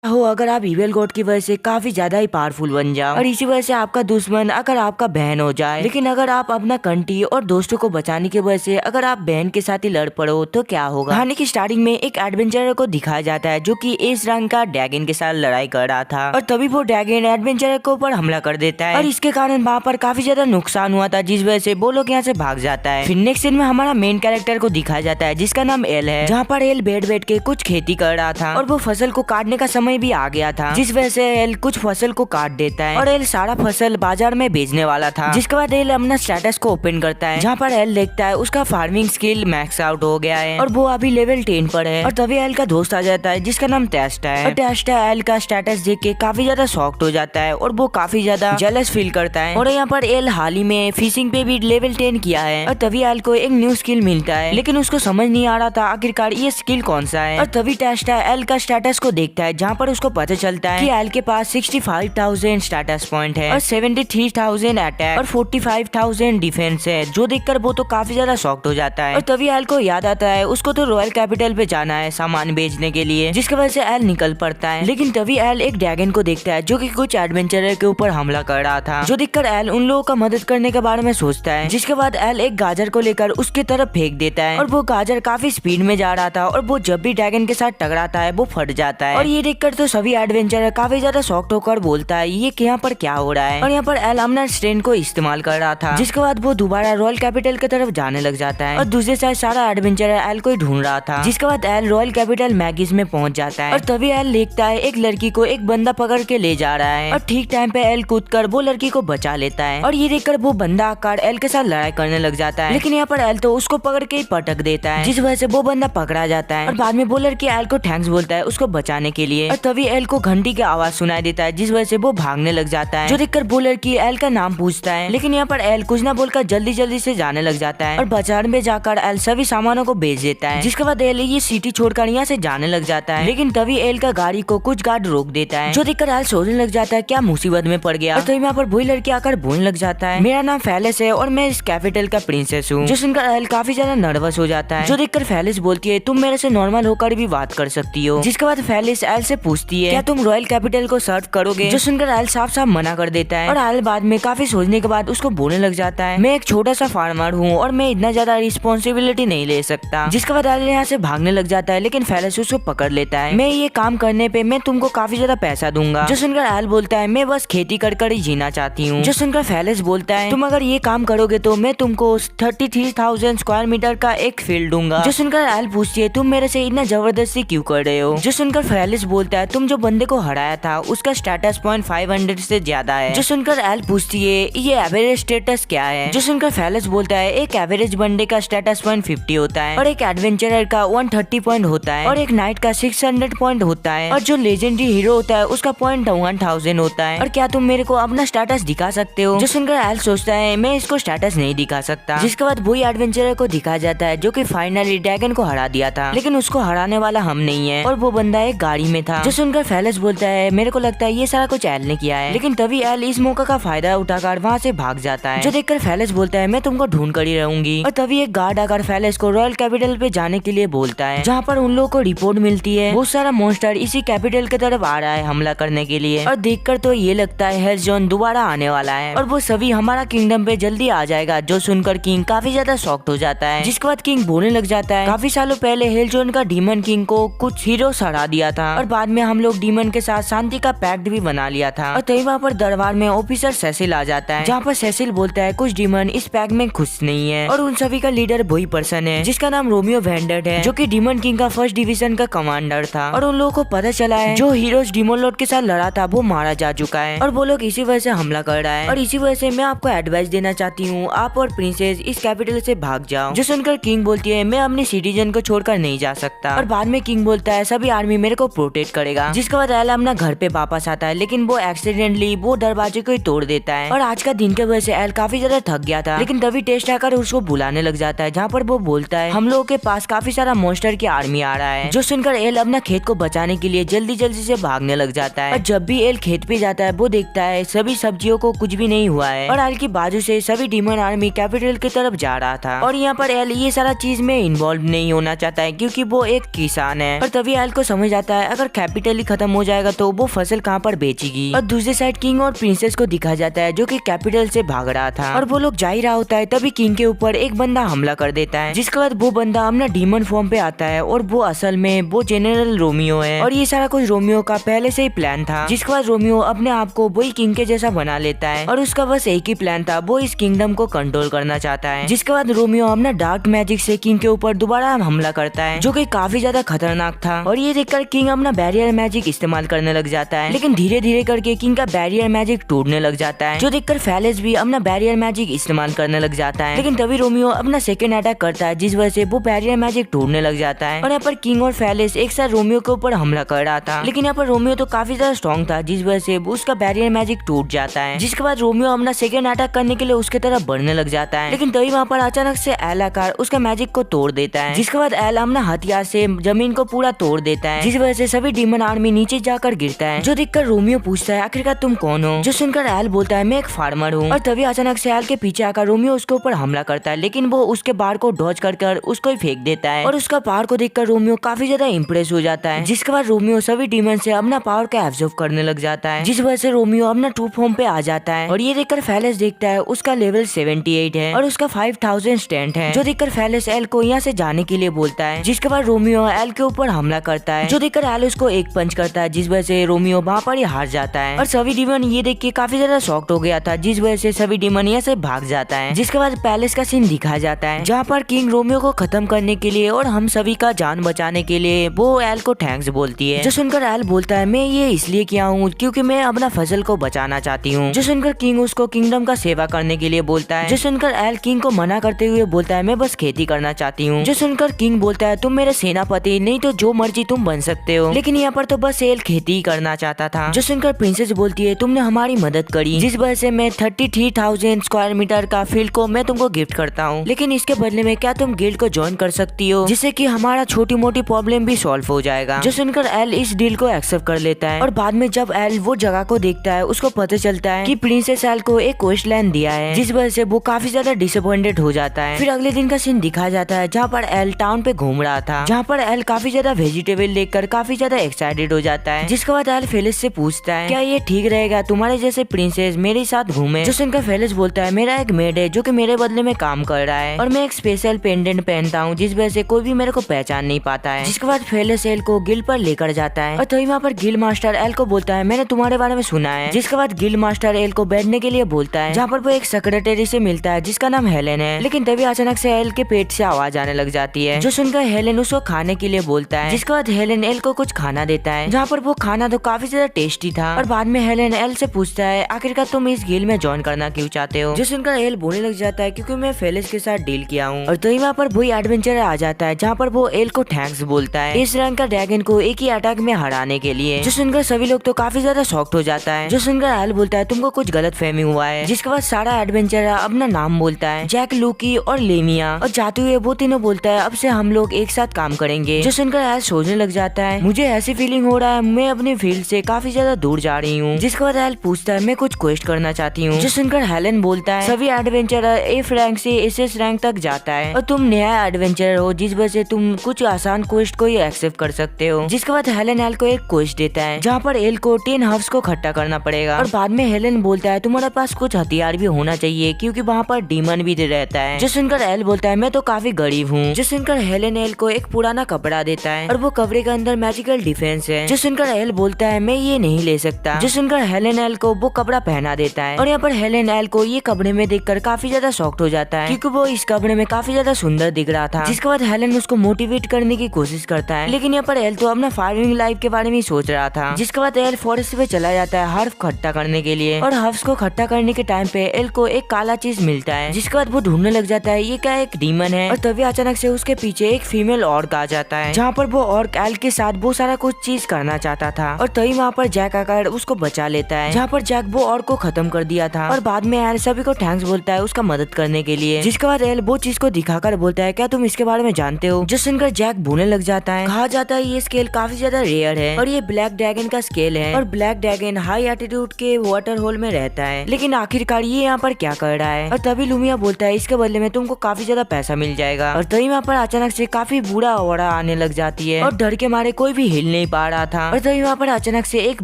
हो अगर आप इविल गॉड की वजह से काफी ज्यादा ही पावरफुल बन जाओ और इसी वजह से आपका दुश्मन अगर आपका बहन हो जाए, लेकिन अगर आप अपना कंट्री और दोस्तों को बचाने की वजह से अगर आप बहन के साथ ही लड़ पड़ो तो क्या होगा। कहानी की स्टार्टिंग में एक एडवेंचरर को दिखाया जाता है जो कि एस रंग का ड्रैगन के साथ लड़ाई कर रहा था और तभी वो ड्रैगन एडवेंचरर के ऊपर हमला कर देता है और इसके कारण वहाँ पर काफी ज्यादा नुकसान हुआ था, जिस वजह से वो लोग यहाँ से भाग जाता है। फिर नेक्स्ट सीन में हमारा मेन कैरेक्टर को दिखाया जाता है जिसका नाम एल है, जहाँ पर एल बैठ के कुछ खेती कर रहा था और वो फसल को काटने का समय भी आ गया था, जिस वजह से एल कुछ फसल को काट देता है और एल सारा फसल बाजार में बेचने वाला था। जिसके बाद एल अपना स्टेटस को ओपन करता है जहाँ पर एल देखता है उसका फार्मिंग स्किल मैक्स आउट हो गया है और वो अभी लेवल 10 पर है। और तभी एल का दोस्त आ जाता है जिसका नाम टेस्टा है और टेस्टा एल का स्टेटस देख के काफी ज्यादा शॉक्ड हो जाता है और वो काफी ज्यादा जेलस फील करता है। और यहाँ पर एल हाल ही में फिशिंग पे भी लेवल 10 किया है और तभी एल को एक न्यू स्किल मिलता है, लेकिन उसको समझ नहीं आ रहा था आखिरकार ये स्किल कौन सा है। और तभी टेस्टा एल का स्टेटस को देखता है जहाँ पर उसको पता चलता है कि एल के पास 65,000 स्टेटस पॉइंट है और 73,000 अटैक और 45,000 डिफेंस है, जो देखकर वो तो काफी ज्यादा शॉक्ड हो जाता है। और तभी एल को याद आता है उसको तो रॉयल कैपिटल पे जाना है सामान बेचने के लिए, जिसकी वजह से एल निकल पड़ता है। लेकिन तभी एल एक ड्रैगन को देखता है जो कि कुछ एडवेंचरर के ऊपर हमला कर रहा था, जो देखकर एल उन लोगों का मदद करने के बारे में सोचता है। जिसके बाद एल एक गाजर को लेकर उसके तरफ फेंक देता है और वो गाजर काफी स्पीड में जा रहा था और वो जब भी ड्रैगन के साथ टकराता है वो फट जाता है। और ये देखकर तो सभी एडवेंचरर काफी ज्यादा शॉक्ड होकर बोलता है ये यहाँ पर क्या हो रहा है। और यहाँ पर एल अपना स्ट्रेंथ को इस्तेमाल कर रहा था, जिसके बाद वो दोबारा रॉयल कैपिटल की तरफ जाने लग जाता है और दूसरे साइड सारा एडवेंचरर एल को ही ढूंढ रहा था। जिसके बाद एल रॉयल कैपिटल मैगिस में पहुंच जाता है और तभी एल देखता है एक लड़की को एक बंदा पकड़ के ले जा रहा है और ठीक टाइम पे एल कूदकर वो लड़की को बचा लेता है। और ये देखकर वो बंदा आकर एल के साथ लड़ाई करने लग जाता है, लेकिन यहाँ पर एल तो उसको पकड़ के ही पटक देता है, जिस वजह से वो बंदा पकड़ा जाता है। और बाद में वो लड़की एल को थैंक्स बोलता है उसको बचाने के लिए। और तभी एल को घंटी की आवाज सुनाई देता है, जिस वजह से वो भागने लग जाता है, जो देखकर वो लड़की एल का नाम पूछता है, लेकिन यहाँ पर एल कुछ ना बोलकर जल्दी जल्दी से जाने लग जाता है और बाजार में जाकर एल सभी सामानों को बेच देता है। जिसके बाद एल ये सिटी छोड़कर यहाँ से जाने लग जाता है, लेकिन तभी एल का गाड़ी को कुछ गार्ड रोक देता है, जो देखकर एल सोचने लग जाता है क्या मुसीबत में पड़ गया। और तभी यहाँ पर वही लड़की आकर बोलने लग जाता है मेरा नाम फैलिस है और मैं इस कैपिटल का प्रिंसेस हूँ, जो सुनकर एल काफी ज्यादा नर्वस हो जाता है। जो देखकर फैलिस बोलती है तुम मेरे से नॉर्मल होकर भी बात कर सकती हो। जिसके बाद फैलिस एल से पूछती है क्या तुम रॉयल कैपिटल को सर्व करोगे, जो सुनकर एल साफ साफ मना कर देता है। और एल बाद में काफी सोचने के बाद उसको बोलने लग जाता है मैं एक छोटा सा फार्मर हूँ और मैं इतना ज्यादा रिस्पॉन्सिबिलिटी नहीं ले सकता। जिसके बाद एल यहाँ से भागने लग जाता है, लेकिन फैलिस उसको पकड़ लेता है मैं ये काम करने पे मैं तुमको काफी ज्यादा पैसा दूंगा। जो सुनकर एल बोलता है मैं बस खेती कर ही जीना चाहती हूँ। जो सुनकर फैलिस बोलता है तुम अगर ये काम करोगे तो मैं तुमको 33,000 स्क्वायर मीटर का एक फील्ड दूंगा। जो सुनकर एल पूछती है तुम मेरे से इतना जबरदस्ती क्यों कर रहे हो। जो सुनकर फैलिस बोलता है तुम जो बंदे को हराया था उसका स्टेटस पॉइंट 500 से ज्यादा है। जो सुनकर एल पूछती है ये एवरेज स्टेटस क्या है। जो सुनकर फैलिस बोलता है एक एवरेज बंदे का स्टेटस पॉइंट 50 होता है और एक एडवेंचरर का 130 पॉइंट होता है और एक नाइट का 600 पॉइंट होता है और जो लेजेंडरी हीरो होता है उसका पॉइंट 1000 होता है। और क्या तुम मेरे को अपना स्टेटस दिखा सकते हो। जो सुनकर एल सोचता है मैं इसको स्टेटस नहीं दिखा सकता। जिसके बाद वही एडवेंचरर को दिखाया जाता है जो कि फाइनली ड्रैगन को हरा दिया था, लेकिन उसको हराने वाला हम नहीं है और वो बंदा एक गाड़ी में था। जो सुनकर फैलिस बोलता है मेरे को लगता है ये सारा कुछ एल ने किया है, लेकिन तभी एल इस मौका का फायदा उठाकर वहाँ से भाग जाता है। जो देखकर फैलिस बोलता है मैं तुमको ढूंढ कर ही रहूंगी। और तभी एक गार्ड आकर फैलिस को रॉयल कैपिटल पे जाने के लिए बोलता है, जहाँ पर उन लोगों को रिपोर्ट मिलती है बहुत सारा मॉन्स्टर इसी कैपिटल की तरफ आ रहा है हमला करने के लिए। और देखकर तो ये लगता है हेल जोन दोबारा आने वाला है और वो सभी हमारा किंगडम पे जल्दी आ जाएगा। जो सुनकर किंग काफी ज्यादा शॉक्ड हो जाता है। जिसके बाद किंग बोलने लग जाता है काफी सालों पहले हेल जोन का डीमन किंग को कुछ हीरो हरा दिया था और बाद में हम लोग डीमन के साथ शांति का पैक्ट भी बना लिया था। और तभी वहाँ पर दरबार में ऑफिसर सेसिल आ जाता है, जहाँ पर सेसिल बोलता है कुछ डीमन इस पैक में खुश नहीं है और उन सभी का लीडर वही पर्सन है जिसका नाम रोमियो वेंडेट है, जो कि डीमन किंग का फर्स्ट डिवीजन का कमांडर था। और उन लोगों को पता चला है जो हीरोज डीमन लॉर्ड के साथ लड़ा था वो मारा जा चुका है और वो लोग इसी वजह से हमला कर रहा है। और इसी वजह से मैं आपको एडवाइस देना चाहती हूँ आप और प्रिंसेस इस कैपिटल से भाग जाओ। जो सुनकर किंग बोलती है मैं अपने सिटीजन को छोड़कर नहीं जा सकता। और बाद में किंग बोलता है सभी आर्मी मेरे को प्रोटेक्ट करेगा। जिसके बाद एल अपना घर पे वापस आता है, लेकिन वो एक्सीडेंटली वो दरवाजे को ही तोड़ देता है। और आज का दिन के वजह से एल काफी ज्यादा थक गया था, लेकिन तभी टेस्ट आकर उसको बुलाने लग जाता है, जहाँ पर वो बोलता है हम लोगों के पास काफी सारा मॉन्स्टर की आर्मी आ रहा है। जो सुनकर एल अपना खेत को बचाने के लिए जल्दी जल्दी से भागने लग जाता है। और जब भी एल खेत पे जाता है वो देखता है सभी सब्जियों को कुछ भी नहीं हुआ है और एल की बाजू से सभी डीमन आर्मी कैपिटल की तरफ जा रहा था। और यहाँ पर एल ये सारा चीज में इन्वॉल्व नहीं होना चाहता है क्योंकि वो एक किसान है। और तभी एल को समझ आता है अगर कैपिटल ही खत्म हो जाएगा तो वो फसल कहाँ पर बेचेगी। और दूसरी साइड किंग और प्रिंसेस को दिखा जाता है जो कि कैपिटल से भाग रहा था और वो लोग जा ही रहा होता है, तभी किंग के ऊपर एक बंदा हमला कर देता है, जिसके बाद वो बंदा अपना डीमन फॉर्म पे आता है और वो असल में वो जनरल रोमियो है और ये सारा कुछ रोमियो का पहले से ही प्लान था। जिसके बाद रोमियो अपने आप को वही किंग के जैसा बना लेता है और उसका बस एक ही प्लान था, वो इस किंगडम को कंट्रोल करना चाहता है। जिसके बाद रोमियो अपना डार्क मैजिक से किंग के ऊपर दोबारा हमला करता है जो कि काफी ज्यादा खतरनाक था और ये देखकर किंग अपना बैरियर मैजिक इस्तेमाल करने लग जाता है, लेकिन धीरे धीरे करके किंग का बैरियर मैजिक टूटने लग जाता है, जो देखकर फेलिस भी अपना बैरियर मैजिक इस्तेमाल करने लग जाता है। लेकिन तभी रोमियो अपना सेकंड अटैक करता है जिस वजह से वो बैरियर मैजिक टूटने लग जाता है और यहाँ पर किंग और फेलिस एक साथ रोमियो के ऊपर हमला कर रहा था, लेकिन यहाँ पर रोमियो तो काफी ज्यादा स्ट्रॉन्ग था जिस वजह से उसका बैरियर मैजिक टूट जाता है। जिसके बाद रोमियो अपना सेकंड अटैक करने के लिए उसके तरफ बढ़ने लग जाता है, लेकिन तभी वहाँ पर अचानक से एल आकर उसका मैजिक को तोड़ देता है। जिसके बाद एल अपना हथियार से जमीन को पूरा तोड़ देता है, जिस वजह से सभी डीमन आर्मी नीचे जाकर गिरता है, जो देखकर रोमियो पूछता है आखिरकार तुम कौन हो, जो सुनकर एल बोलता है मैं एक फार्मर हूँ। और तभी अचानक से एल के पीछे आकर रोमियो उसके ऊपर हमला करता है, लेकिन वो उसके बार को डॉज कर उसको ही फेंक देता है और उसका पावर को देखकर रोमियो काफी ज्यादा इंप्रेस हो जाता है। जिसके बाद रोमियो सभी डीमन से अपना पावर का एब्जॉर्ब करने लग जाता है, जिस वजह से रोमियो अपना ट्रू फॉर्म पे आ जाता है और ये देखकर फेलिस देखता है उसका लेवल 78 है और उसका 5000 स्ट्रेंथ है, जो देखकर फेलिस एल को यहाँ से जाने के लिए बोलता है। जिसके बाद रोमियो एल के ऊपर हमला करता है, जो देखकर एल उसको एक पंच करता है, जिस वजह से रोमियो वहाँ पर ही हार जाता है और सभी डीमन ये देख के काफी ज्यादा शॉक्ड हो गया था, जिस वजह से सभी डीमन यहाँ से भाग जाता है। जिसके बाद पैलेस का सीन दिखाया जाता है जहाँ पर किंग रोमियो को खत्म करने के लिए और हम सभी का जान बचाने के लिए वो एल को थैंक्स बोलती है, जो सुनकर एल बोलता है मैं ये इसलिए किया हूँ क्योंकि मैं अपना फसल को बचाना चाहती हूँ। जो सुनकर किंग उसको किंगडम का सेवा करने के लिए बोलता है, जो सुनकर एल किंग को मना करते हुए बोलता है मैं बस खेती करना चाहती हूँ। जो सुनकर किंग बोलता है तुम मेरे सेनापति नहीं तो जो मर्जी तुम बन सकते हो, लेकिन यहाँ पर तो बस एल खेती ही करना चाहता था। जो सुनकर प्रिंसेस बोलती है तुमने हमारी मदद करी जिस वजह से मैं 33,000 स्क्वायर मीटर का फील्ड को मैं तुमको गिफ्ट करता हूँ, लेकिन इसके बदले में क्या तुम गिल्ड को ज्वाइन कर सकती हो जिससे कि हमारा छोटी मोटी प्रॉब्लम भी सॉल्व हो जाएगा। जो सुनकर एल इस डील को एक्सेप्ट कर लेता है और बाद में जब एल वो जगह को देखता है उसको पता चलता है कि प्रिंसेस एल को एक क्वेस्ट लैंड दिया है, जिस वजह से वो काफी ज्यादा डिसअपॉइंटेड हो जाता है। फिर अगले दिन का सीन दिखाया जाता है जहाँ पर एल टाउन पे घूम रहा था, जहाँ पर एल काफी ज्यादा वेजिटेबल देखकर काफी ज्यादा एक्साइटेड हो जाता है। जिसके बाद एल फेलिस से पूछता है क्या ये ठीक रहेगा तुम्हारे जैसे प्रिंसेस मेरे साथ घूमे। जो सुनकर फेलिस बोलता है मेरा एक मेड है जो कि मेरे बदले में काम कर रहा है और मैं एक स्पेशल पेंडेंट पहनता हूँ जिस वजह से कोई भी मेरे को पहचान नहीं पाता है। जिसके बाद फेलिस एल को गिल्ड पर लेकर जाता है और तभी वहाँ पर गिल्ड मास्टर एल को बोलता है मैंने तुम्हारे बारे में सुना है। जिसके बाद गिल्ड मास्टर एल को बैठने के लिए बोलता है, जहाँ पर वो एक सेक्रेटरी से मिलता है जिसका नाम हेलेन है, लेकिन तभी अचानक से एल के पेट से आवाज आने लग जाती है। जो सुनकर हेलेन उसको खाने के लिए बोलता है, जिसके बाद हेलेन एल को कुछ खाना देता है, जहाँ पर वो खाना तो काफी ज्यादा टेस्टी था और बाद में हेलेन एल से पूछता है आखिरकार तुम इस गिल्ड में ज्वाइन करना क्यों चाहते हो। जो सुनकर एल बोलने लग जाता है क्योंकि मैं फेलिस के साथ डील किया हूँ और तभी वहाँ पर वही एडवेंचर आ जाता है जहाँ पर वो एल को थैंक्स बोलता है इस रैंक का ड्रैगन को एक ही अटैक में हराने के लिए। जो सुनकर सभी लोग तो काफी ज्यादा शॉक्ड हो जाता है। जो सुनकर एल बोलता है तुमको कुछ गलत फहमी हुआ है। जिसके बाद सारा एडवेंचर अपना नाम बोलता है, जैक, लूकी और लेमिया, और जाते हुए वो तीनों बोलता है अब से हम लोग एक साथ काम करेंगे। जो सुनकर एल सोचने लग जाता है मुझे ऐसी फीलिंग हो रहा है मैं अपनी फील्ड से काफी ज्यादा दूर जा रही हूँ। जिसके बाद एल पूछता है मैं कुछ क्वेस्ट करना चाहती हूँ। जो सुनकर हेलेन बोलता है सभी एडवेंचरर एफ रैंक से एसएस रैंक तक जाता है और तुम नया एडवेंचरर हो जिस वजह से तुम कुछ आसान क्वेस्ट को ही एक्सेप्ट कर सकते हो। जिसके बाद हेलेन एल को एक क्वेस्ट देता है जहाँ पर एल को 10 हर्ब्स को इकट्ठा करना पड़ेगा और बाद में हेलेन बोलता है तुम्हारे पास कुछ हथियार भी होना चाहिए क्योंकि वहाँ पर डीमन भी रहता है। जो सुनकर एल बोलता है मैं तो काफी गरीब हूँ। जो सुनकर हेलेन एल को एक पुराना कपड़ा देता है और वो कपड़े के अंदर मैजिकल डिफेंस है। जो सुनकर एल बोलता है मैं ये नहीं ले सकता। जो सुनकर हेलेन एल को वो कपड़ा पहना देता है और यहाँ पर हेलेन एल को ये कपड़े में देखकर काफी ज्यादा शॉक्ड हो जाता है क्योंकि वो इस कपड़े में काफी ज्यादा सुंदर दिख रहा था। जिसके बाद हेलेन उसको मोटिवेट करने की कोशिश करता है, लेकिन यहाँ पर एल तो अपना फार्मिंग लाइफ के बारे में सोच रहा था। जिसके बाद एल फॉरेस्ट पे चला जाता है हर्फ इकट्ठा करने के लिए और हर्फ्स को इकट्ठा करने के टाइम पे एल को एक काला चीज मिलता है। जिसके बाद वो ढूंढने लग जाता है ये क्या एक डीमन है और तभी अचानक से उसके पीछे एक फीमेल ऑर्क आ जाता है जहाँ पर वो ऑर्क एल के साथ वो सारा कुछ चीज करना चाहता था और तभी वहाँ पर जैक आकर उसको बचा लेता है, जहाँ पर जैक वो ऑर्क को खत्म कर दिया था और बाद में एल सभी को थैंक्स बोलता है उसका मदद करने के लिए। जिसके बाद एल वो चीज को दिखाकर बोलता है क्या तुम इसके बारे में जानते हो। जो सुनकर जैक बोलने लग जाता है कहा जाता है ये स्केल काफी ज्यादा रेयर है और ये ब्लैक ड्रैगन का स्केल है और ब्लैक ड्रैगन हाई एटीट्यूड के वाटर होल में रहता है, लेकिन आखिरकार ये यहाँ पर क्या कर रहा है। और तभी लुमिया बोलता है इसके बदले में तुमको काफी ज्यादा पैसा मिल जाएगा और तभी वहाँ पर अचानक से काफी बुरा ओरा आने लग जाती है और डर के मारे कोई भी हिल नहीं पा रहा था। और तभी वहाँ पर अचानक से एक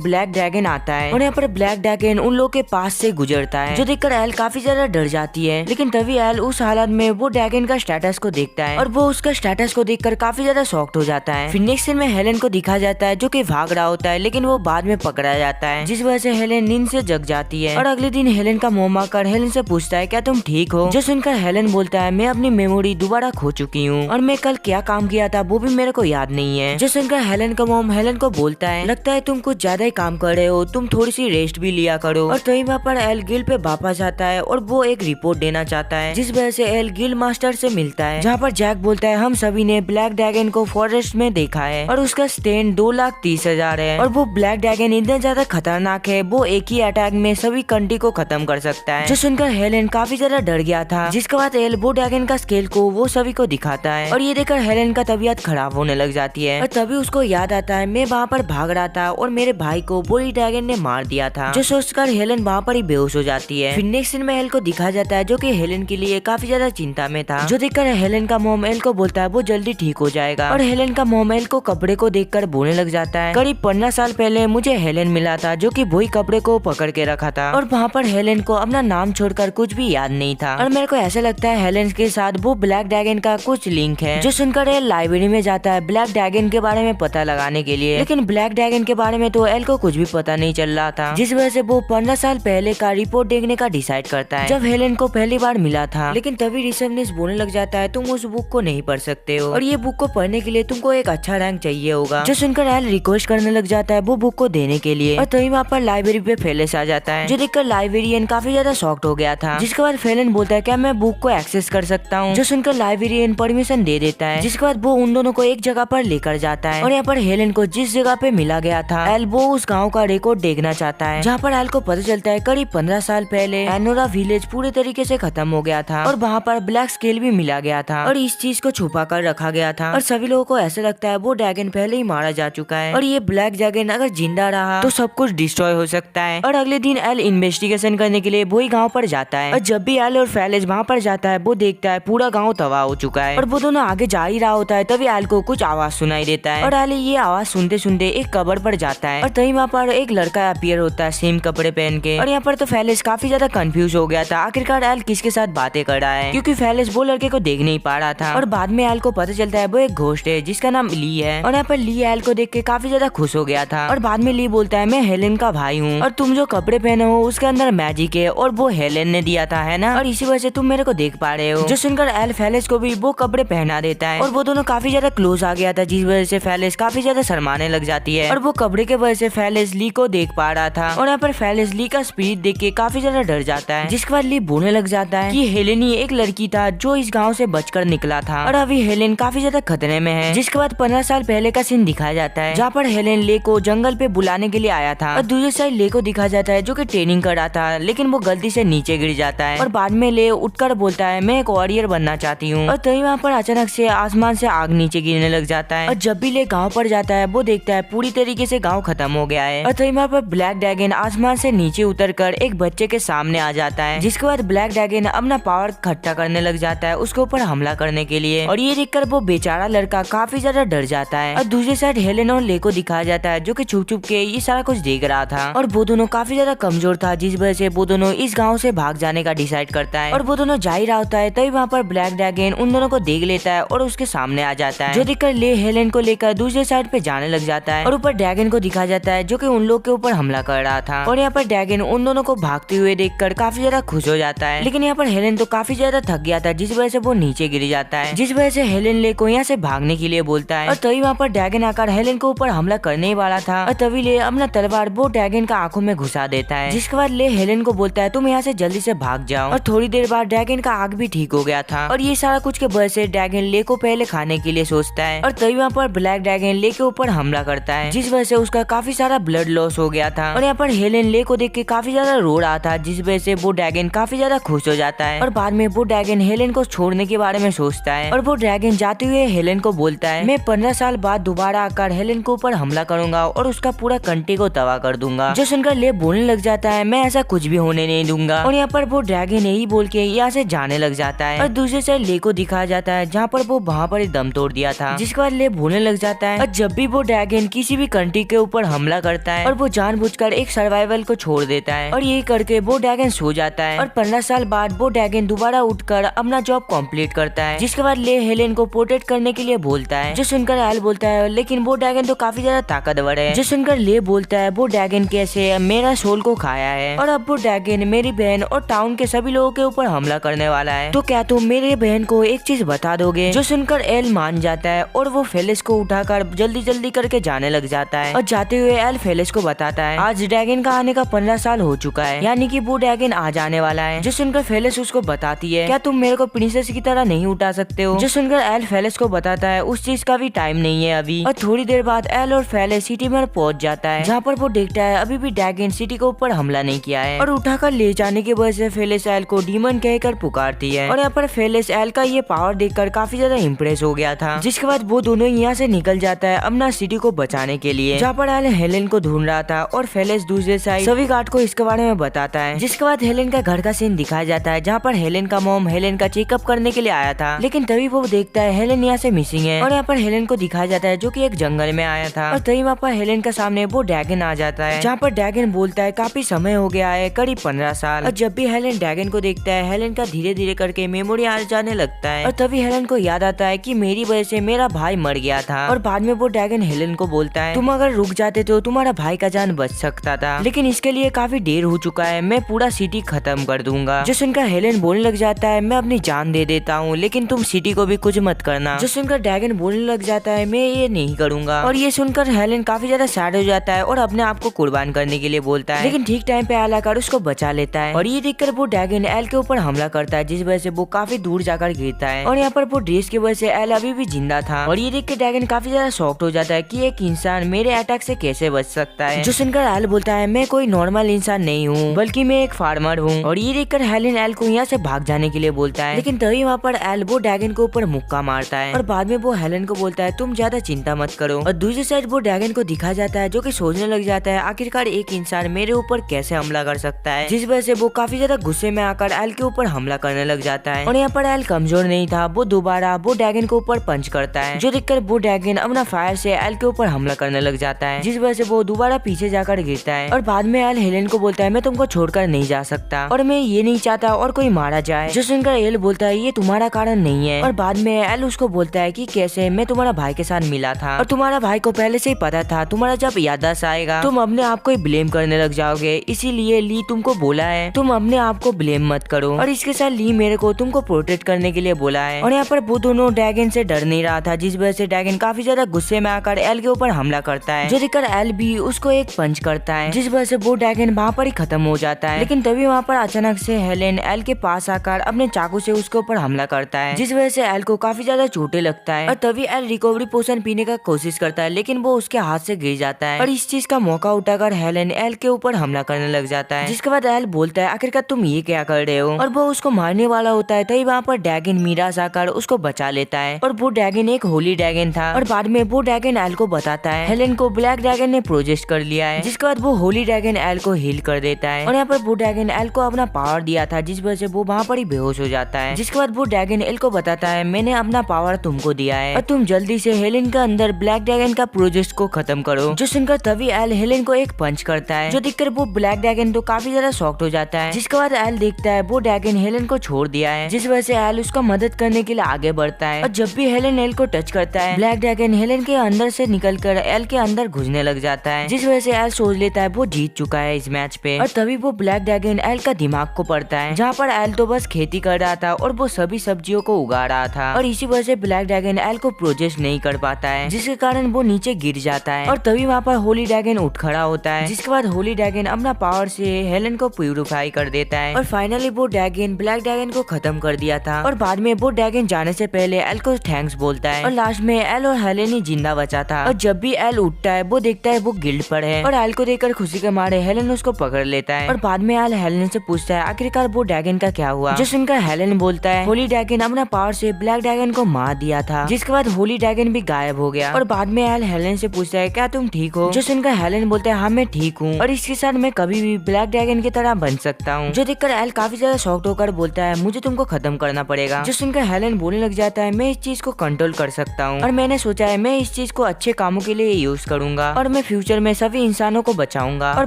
ब्लैक ड्रैगन आता है और यहाँ पर ब्लैक ड्रैगन उन लोग के पास से गुजरता है, जो देखकर एल काफी ज्यादा डर जाती है। लेकिन तभी एल उस हालत में वो ड्रैगन का स्टेटस को देखता है और वो उसका स्टेटस को देखकर काफी ज्यादा शॉक्ड हो जाता है। फिर नेक्स्ट सीन में हेलेन को दिखा जाता है जो कि भाग रहा होता है, लेकिन वो बाद में पकड़ा जाता है, जिस वजह से हेलेन नींद से जग जाती है। और अगले दिन हेलेन का मोम आकर हेलेन से पूछता है क्या तुम ठीक हो, जो सुनकर हेलेन बोलता है मैं अपनी मेमोरी दोबारा खो चुकी हूँ और मैं कल क्या काम किया था वो भी मेरे को याद नहीं है। जो सुनकर हेलेन का मोम हेलेन को बोलता है लगता है तुम कुछ ज्यादा ही काम कर रहे हो, तुम थोड़ी सी रेस्ट भी लिया करो। और तभी वहाँ पर एल गिल पे वापस आता है और वो एक रिपोर्ट देना चाहता है, जिस वजह से एल गिल मास्टर से मिलता है, जहाँ पर जैक बोलता है हम सभी ने ब्लैक ड्रैगन को फॉरेस्ट में देखा है और उसका स्टैंड 2,30,000 है और वो ब्लैक ड्रैगन इतना ज्यादा खतरनाक है वो एक ही अटैक में सभी कंट्री को खत्म कर सकता है। जो सुनकर हेलेन काफी ज्यादा डर गया था, जिसके बाद एल वो ड्रैगन का स्केल को वो सभी को दिखाता है और ये देखकर हेलेन का तबीयत खराब होने लग जाती है। और तभी उसको याद आता है मैं वहाँ पर भाग रहा था और मेरे भाई को बुरी ड्रैगन ने मार दिया था, जो सोचकर हेलेन वहाँ पर ही बेहोश हो जाती है। फिर नेक्स्ट सीन में एल को दिखा जाता है जो कि हेलेन के लिए काफी ज्यादा चिंता में था, जो देखकर हेलेन का मोम एल को बोलता है वो जल्दी ठीक हो जाएगा। और हेलेन का मोम एल को कपड़े को देखकर बोलने लग जाता है करीब 15 साल पहले मुझे हेलेन मिला था जो कि वही कपड़े को पकड़ के रखा था और वहाँ पर हेलेन को अपना नाम छोड़कर कुछ भी याद नहीं था। और मेरे को ऐसा लगता है हेलेन के साथ वो ब्लैक ड्रैगन का कुछ लिंक है। जो सुनकर एल लाइब्रेरी में जाता है ब्लैक ड्रैगन के बारे में पता लगाने के लिए, लेकिन ब्लैक ड्रैगन के बारे में तो एल को कुछ भी पता नहीं चल रहा था, जिस वजह से वो 15 साल पहले का रिपोर्ट देखने का डिसाइड करता है जब हेलेन को पहली बार मिला था। लेकिन तभी रिसेप्शनिस्ट बोलने लग जाता है तुम उस बुक को नहीं पढ़ सकते हो और ये बुक को पढ़ने के लिए तुमको एक अच्छा रैंक चाहिए होगा। जो सुनकर एल रिक्वेस्ट करने लग जाता है वो बुक को देने के लिए और तभी वहाँ पर लाइब्रेरी पे फेलिस आ जाता है, जो देखकर लाइब्रेरियन काफी ज्यादा शॉक्ड हो गया था। जिसके बाद फेलन बोलता है क्या मैं बुक को एक्सेस कर सकता हूँ, जो सुनकर लाइब्रेरियन परमिशन दे देता है। जिसके बाद वो उन दोनों को एक जगह पर लेकर जाता है और यहाँ पर हेलेन को जिस जगह पे मिला गया था एल वो उस गाँव का रिकॉर्ड देखना चाहता है, जहाँ पर एल को पता चलता है करीब 15 साल पहले एनोरा विलेज पूरे तरीके से खत्म हो गया था और वहाँ पर ब्लैक स्केल भी मिला गया था और इस चीज को छुपा कर रखा गया था और सभी लोगों को ऐसा लगता है वो ड्रैगन पहले ही मारा जा चुका है और ये ब्लैक ड्रैगन अगर जिंदा रहा तो सब कुछ डिस्ट्रॉय हो सकता है। और अगले दिन एल इन्वेस्टिगेशन करने के लिए वही गाँव पर जाता है और जब भी एल और फेलिस वहाँ पर जाता है वो देखता है पूरा गाँव तबाह हो चुका है और वो दोनों आगे जा ही रहा होता है तभी एल को कुछ आवाज सुनाई देता है और एल ये आवाज सुनते सुनते एक कब्र पर जाता है और तभी वहाँ पर एक लड़का अपीयर होता है सेम कपड़े पहन के। और यहाँ पर तो फेलिस काफी ज्यादा कंफ्यूज हो गया था आखिरकार एल किसके साथ बातें कर रहा है, क्योंकि फेलिस वो लड़के को देख नहीं पा रहा था। और बाद में एल को पता चलता है वो एक घोस्ट है जिसका नाम ली है और यहाँ पर ली एल को देख के काफी ज्यादा खुश हो गया था और बाद में ली बोलता है मैं हेलेन का भाई हूँ और तुम जो कपड़े पहने हो उसके अंदर मैजिक है और वो हेलेन ने दिया था है ना, और इसी वजह से तुम मेरे को देख पा रहे हो। जो सुनकर एल फेलिस को भी वो कपड़े पहना देता है और वो दोनों काफी ज्यादा क्लोज आ गया था, जिस वजह से फेलिस काफी ज्यादा शर्माने लग जाती है और वो कपड़े के वजह से फेलिस ली को देख पा रहा था और यहाँ पर फेलिस ली का स्पिरिट देख के काफी ज्यादा डर जाता है। जिसके बाद ली बोलने लग जाता है कि हेलेन ही एक लड़की था जो इस गाँव से बचकर निकला था और अभी हेलेन काफी ज्यादा खतरे में है। जिसके बाद 15 साल पहले का सीन दिखाया जाता है जहाँ पर हेलेन ले को जंगल पे बुलाने के लिए आया था और दूसरी साइड ले को दिखा जाता है जो कि ट्रेनिंग कर रहा था, लेकिन वो गलती से नीचे गिर जाता है और बाद में ले उठकर बोलता है मैं एक वॉरियर बनना चाहती हूँ। और तभी वहाँ पर अचानक से आसमान से आग नीचे गिरने लग जाता है और जब भी ले गाँव पर जाता है वो देखता है पूरी तरीके से गाँव खत्म हो गया है। और तभी वहाँ पर ब्लैक ड्रैगन आसमान से नीचे उतरकर एक बच्चे के सामने आ जाता है, जिसके बाद ब्लैक ड्रैगन अपना पावर इकट्ठा करने लग जाता है उसके ऊपर हमला करने के लिए और ये देखकर वो बेचारा लड़का काफी ज्यादा डर जाता है। और दूसरी साइड हेलेन और ले को दिखाया जाता है जो कि छुप छुप के ये सारा कुछ देख रहा था और वो दोनों काफी ज्यादा कमजोर था, जिस वजह से वो दोनों इस गाँव से भाग जाने का डिसाइड करता है और वो दोनों जा ही रहा होता है। तभी वहाँ पर ब्लैक ड्रैगन उन दोनों को देख लेता है और उसके सामने आ जाता है, जो देखकर ले हेलेन को लेकर दूसरे साइड पे जाने लग जाता है और ऊपर ड्रैगन को दिखाया जाता है जो कि उन लोग के ऊपर हमला कर रहा था और यहाँ पर ड्रैगन उन दोनों को भागते हुए देखकर काफी ज्यादा खुश हो जाता है। लेकिन यहाँ पर हेलेन तो काफी ज्यादा थक गया था, जिस वजह से वो नीचे गिर जाता है, जिस वजह से हेलेन ले को यहाँ से भागने के लिए बोलता है और तभी वहाँ पर ड्रैगन आकर हेलेन को ऊपर हमला करने वाला था और तभी ले अपना तलवार वो ड्रैगन का आंखों में घुसा देता है। जिसके बाद ले हेलेन को बोलता है तुम यहाँ से जल्दी से भाग जाओ और थोड़ी देर बाद ड्रैगन का आग भी ठीक हो गया था और ये सारा कुछ के वजह से ड्रैगन ले को पहले खाने के लिए सोचता है और तभी वहाँ पर ब्लैक ड्रैगन ले के ऊपर हमला करता है, जिस वजह से उसका काफी सारा ब्लड लॉस हो गया था और यहाँ पर हेलेन ले को देख के काफी ज्यादा रो रहा था, जिस वजह से वो ड्रैगन काफी ज्यादा खुश हो जाता है और बाद में वो ड्रैगन हेलेन को छोड़ने के बारे में सोचता है और वो ड्रैगन जाते हुए हेलेन को बोलता है मैं 15 साल बाद दोबारा आकर हेलेन के ऊपर हमला करूंगा और उसका पूरा कंट्री को तबाह कर दूंगा। जो सुनकर ले बोलने लग जाता है मैं ऐसा कुछ भी होने नहीं दूंगा और यहाँ पर वो ड्रैगन यही बोल के यहाँ से जाने लग जाता है और दूसरे साइड ले को दिखाया जाता है जहाँ पर वो वहाँ पर दम तोड़ दिया था। जिसके बाद ले बोलने लग जाता है और जब भी तभी वो ड्रैगन किसी भी कंट्री के ऊपर हमला करता है और वो जानबूझकर एक सर्वाइवल को छोड़ देता है और यही करके वो ड्रैगन सो जाता है। और 15 साल बाद वो ड्रैगन दोबारा उठकर अपना जॉब कंप्लीट करता है, जिसके बाद ले हेलेन को प्रोटेक्ट करने के लिए बोलता है, जो सुनकर एल बोलता है लेकिन वो ड्रैगन तो काफी ज्यादा ताकतवर है। जो सुनकर ले बोलता है वो ड्रैगन कैसे मेरा सोल को खाया है और अब वो ड्रैगन मेरी बहन और टाउन के सभी लोगों के ऊपर हमला करने वाला है, तो क्या तुम मेरे बहन को एक चीज बता दोगे। जो सुनकर एल मान जाता है और वो फेलिस को उठाकर जल्दी जल्दी करके जाने लग जाता है और जाते हुए एल फेलिस को बताता है आज ड्रैगन का आने का 15 साल हो चुका है, यानी कि वो ड्रैगन आ जाने वाला है। जो सुनकर फेलिस उसको बताती है क्या तुम मेरे को प्रिंसेस की तरह नहीं उठा सकते हो। जो सुनकर एल फेलिस को बताता है उस चीज का भी टाइम नहीं है अभी। और थोड़ी देर बाद एल और फेलिस सिटी में पहुंच जाता है, जहाँ पर वो देखता है अभी भी ड्रैगन सिटी के ऊपर हमला नहीं किया है और उठाकर ले जाने की वजह से फेलिस एल को डीमन कहकर पुकारती है। और यहाँ पर फेलिस एल का ये पावर देखकर काफी ज्यादा इम्प्रेस हो गया था, जिसके बाद वो दोनों यहाँ से निकल जाता है अपना सिटी को बचाने के लिए, जहाँ पर एल हेलेन को ढूंढ रहा था और फेलिस दूसरे साइड सभी गार्ड को इसके बारे में बताता है। जिसके बाद हेलेन का घर का सीन दिखाया जाता है, जहाँ पर हेलेन का मॉम हेलेन का चेकअप करने के लिए आया था, लेकिन तभी वो देखता है हेलेन यहाँ से मिसिंग है। और यहाँ पर हेलेन को दिखाया जाता है जो कि एक जंगल में आया था और तभी वहाँ पर हेलेन का सामने वो ड्रैगन आ जाता है, जहाँ पर ड्रैगन बोलता है काफी समय हो गया है, करीब 15 साल। और जब भी हेलेन ड्रैगन को देखता है हेलेन का धीरे धीरे करके मेमोरी आ जाने लगता है और तभी हेलेन को याद आता है कि मेरी वजह से मेरा भाई मर गया था। और बाद में वो ड्रैगन हेलेन को बोलता है तुम अगर रुक जाते तो तुम्हारा भाई का जान बच सकता था, लेकिन इसके लिए काफी देर हो चुका है, मैं पूरा सिटी खत्म कर दूंगा। जो सुनकर हेलेन बोलने लग जाता है मैं अपनी जान दे देता हूँ, लेकिन तुम सिटी को भी कुछ मत करना। जो सुनकर ड्रैगन बोलने लग जाता है मैं ये नहीं करूंगा। और ये सुनकर हेलेन काफी ज्यादा सैड हो जाता है और अपने आप को कुर्बान करने के लिए बोलता है, लेकिन ठीक टाइम पे एल आकर उसको बचा लेता है। और ये देखकर वो ड्रैगन एल के ऊपर हमला करता है, जिस वजह से वो काफी दूर जाकर गिरता है। और यहाँ पर वो ड्रेस की वजह से एल अभी भी जिंदा था और ये देख के ड्रैगन काफी ज्यादा शॉक्ड हो जाता है कि एक इंसान मेरे अटैक से कैसे बच सकता है। जो सुनकर एल बोलता है मैं कोई नॉर्मल इंसान नहीं हूँ, बल्कि मैं एक फार्मर हूँ। और ये देखकर हेलेन एल को यहाँ से भाग जाने के लिए बोलता है, लेकिन तभी वहाँ पर एल वो ड्रैगन के ऊपर मुक्का मारता है और बाद में वो हेलेन को बोलता है तुम ज्यादा चिंता मत करो। और दूसरी साइड वो ड्रैगन को दिखा जाता है जो कि सोचने लग जाता है आखिरकार एक इंसान मेरे ऊपर कैसे हमला कर सकता है, जिस वजह से वो काफी ज्यादा गुस्से में आकर एल के ऊपर हमला करने लग जाता है। और यहाँ पर एल कमजोर नहीं था, वो दोबारा वो ड्रैगन के ऊपर पंच करता है, जो देखकर वो ड्रैगन अपना फायर से एल के ऊपर हमला करने लग जाता है, जिस वजह से वो दोबारा पीछे जाकर गिरता है। और बाद में एल हेलेन को बोलता है मैं तुमको छोड़कर नहीं जा सकता और मैं ये नहीं चाहता और कोई मारा जाए। जो सुनकर एल बोलता है ये तुम्हारा कारण नहीं है। और बाद में एल उसको बोलता है कि कैसे मैं तुम्हारा भाई के साथ मिला था और तुम्हारा भाई को पहले से ही पता था तुम्हारा जब याददाश्त आएगा तुम अपने आप को ही ब्लेम करने लग जाओगे, इसीलिए ली तुमको बोला है तुम अपने आप को ब्लेम मत करो। और इसके साथ ली मेरे को तुमको प्रोटेक्ट करने के लिए बोला है। और यहाँ पर वो दोनों ड्रैगन से डर नहीं रहा था, जिस वजह से ड्रैगन काफी ज्यादा गुस्से में आकर एल के ऊपर हमला करता है, जो देखकर एल भी उसको एक पंच करता है, जिस वजह से वो ड्रैगन वहाँ पर ही खत्म हो जाता है। लेकिन तभी वहाँ पर अचानक से हेलेन एल के पास आकर अपने चाकू से उसके ऊपर हमला करता है, जिस वजह से एल को काफी ज्यादा चोटें लगता है। और तभी एल रिकवरी पोशन पीने का कोशिश करता है, लेकिन वो उसके हाथ से गिर जाता है। और इस चीज का मौका उठाकर हेलेन एल के ऊपर हमला करने लग जाता है, जिसके बाद एल बोलता है आखिरकार तुम ये क्या कर रहे हो। और वो उसको मारने वाला होता है, तभी वहाँ पर ड्रैगन मीरास आकर उसको बचा लेता है। और वो ड्रैगन एक होली ड्रैगन था और बाद में वो ड्रैगन एल को बताता है हेलेन को ब्लैक ड्रैगन ने प्रोजेक्ट कर लिया है, जिसके बाद वो होली ड्रैगन एल को हील कर देता है। और यहाँ पर वो ड्रैगन एल को अपना पावर दिया था, जिस वजह से वो वहाँ पर ही बेहोश हो जाता है। जिसके बाद वो ड्रैगन एल को बताता है मैंने अपना पावर तुमको दिया है और तुम जल्दी से हेलेन के अंदर ब्लैक ड्रैगन का प्रोजेक्ट को खत्म करो। जो सुनकर तभी एल हेलेन को एक पंच करता है, जो देखकर वो ब्लैक ड्रैगन तो काफी ज्यादा शॉक्ड हो जाता है। जिसके बाद एल देखता है वो ड्रैगन हेलेन को छोड़ दिया है, जिस वजह से एल उसका मदद करने के लिए आगे बढ़ता है। और जब भी हेलेन एल को टच करता है ब्लैक ड्रैगन हेलेन के अंदर से निकलकर एल के अंदर घुसने लग जाता है, जिस वजह से एल सोच लेता है वो जीत चुका है इस मैच पे। और तभी वो ब्लैक ड्रैगन एल का दिमाग को पड़ता है, जहाँ पर एल तो बस खेती कर रहा था और वो सभी सब्जियों को उगा रहा था, और इसी वजह से ब्लैक ड्रैगन एल को प्रोजेक्ट नहीं कर पाता है, जिसके कारण वो नीचे गिर जाता है। और तभी वहाँ पर होली ड्रैगन उठ खड़ा होता है, जिसके बाद होली ड्रैगन अपना पावर से हेलेन को प्यूरिफाई कर देता है। और फाइनली वो ड्रैगन ब्लैक ड्रैगन को खत्म कर दिया था। और बाद में वो ड्रैगन जाने से पहले एल को थैंक्स बोलता है और लास्ट में एल और हेलेन ही जिंदा बचा था। और जब भी एल उठता है वो देखता है वो गिल्ड पर है, और एल को देखकर खुशी के मारे हेलेन उसको पकड़ लेता है। और बाद में एल हेलेन से पूछता है आखिरकार वो ड्रैगन का क्या हुआ, जो सुनकर हेलेन बोलता है होली ड्रैगन अपना पावर से ब्लैक ड्रैगन को मार दिया था, जिसके बाद होली ड्रैगन भी गायब हो गया। और बाद में एल हेलेन से पूछता है क्या तुम ठीक हो, जो सुनकर हेलेन बोलता है हाँ मैं ठीक हूँ और इसके साथ मैं कभी भी ब्लैक ड्रैगन की तरह बन सकता हूँ। जो देखकर एल काफी ज्यादा शॉक्ड होकर बोलता है मुझे तुमको खत्म करना पड़ेगा। जो सुनकर हेलेन बोलने लग जाता है मैं इस चीज को कंट्रोल कर सकता हूँ और मैंने सोचा है मैं इस चीज उसको अच्छे कामों के लिए यूज करूंगा और मैं फ्यूचर में सभी इंसानों को बचाऊंगा। और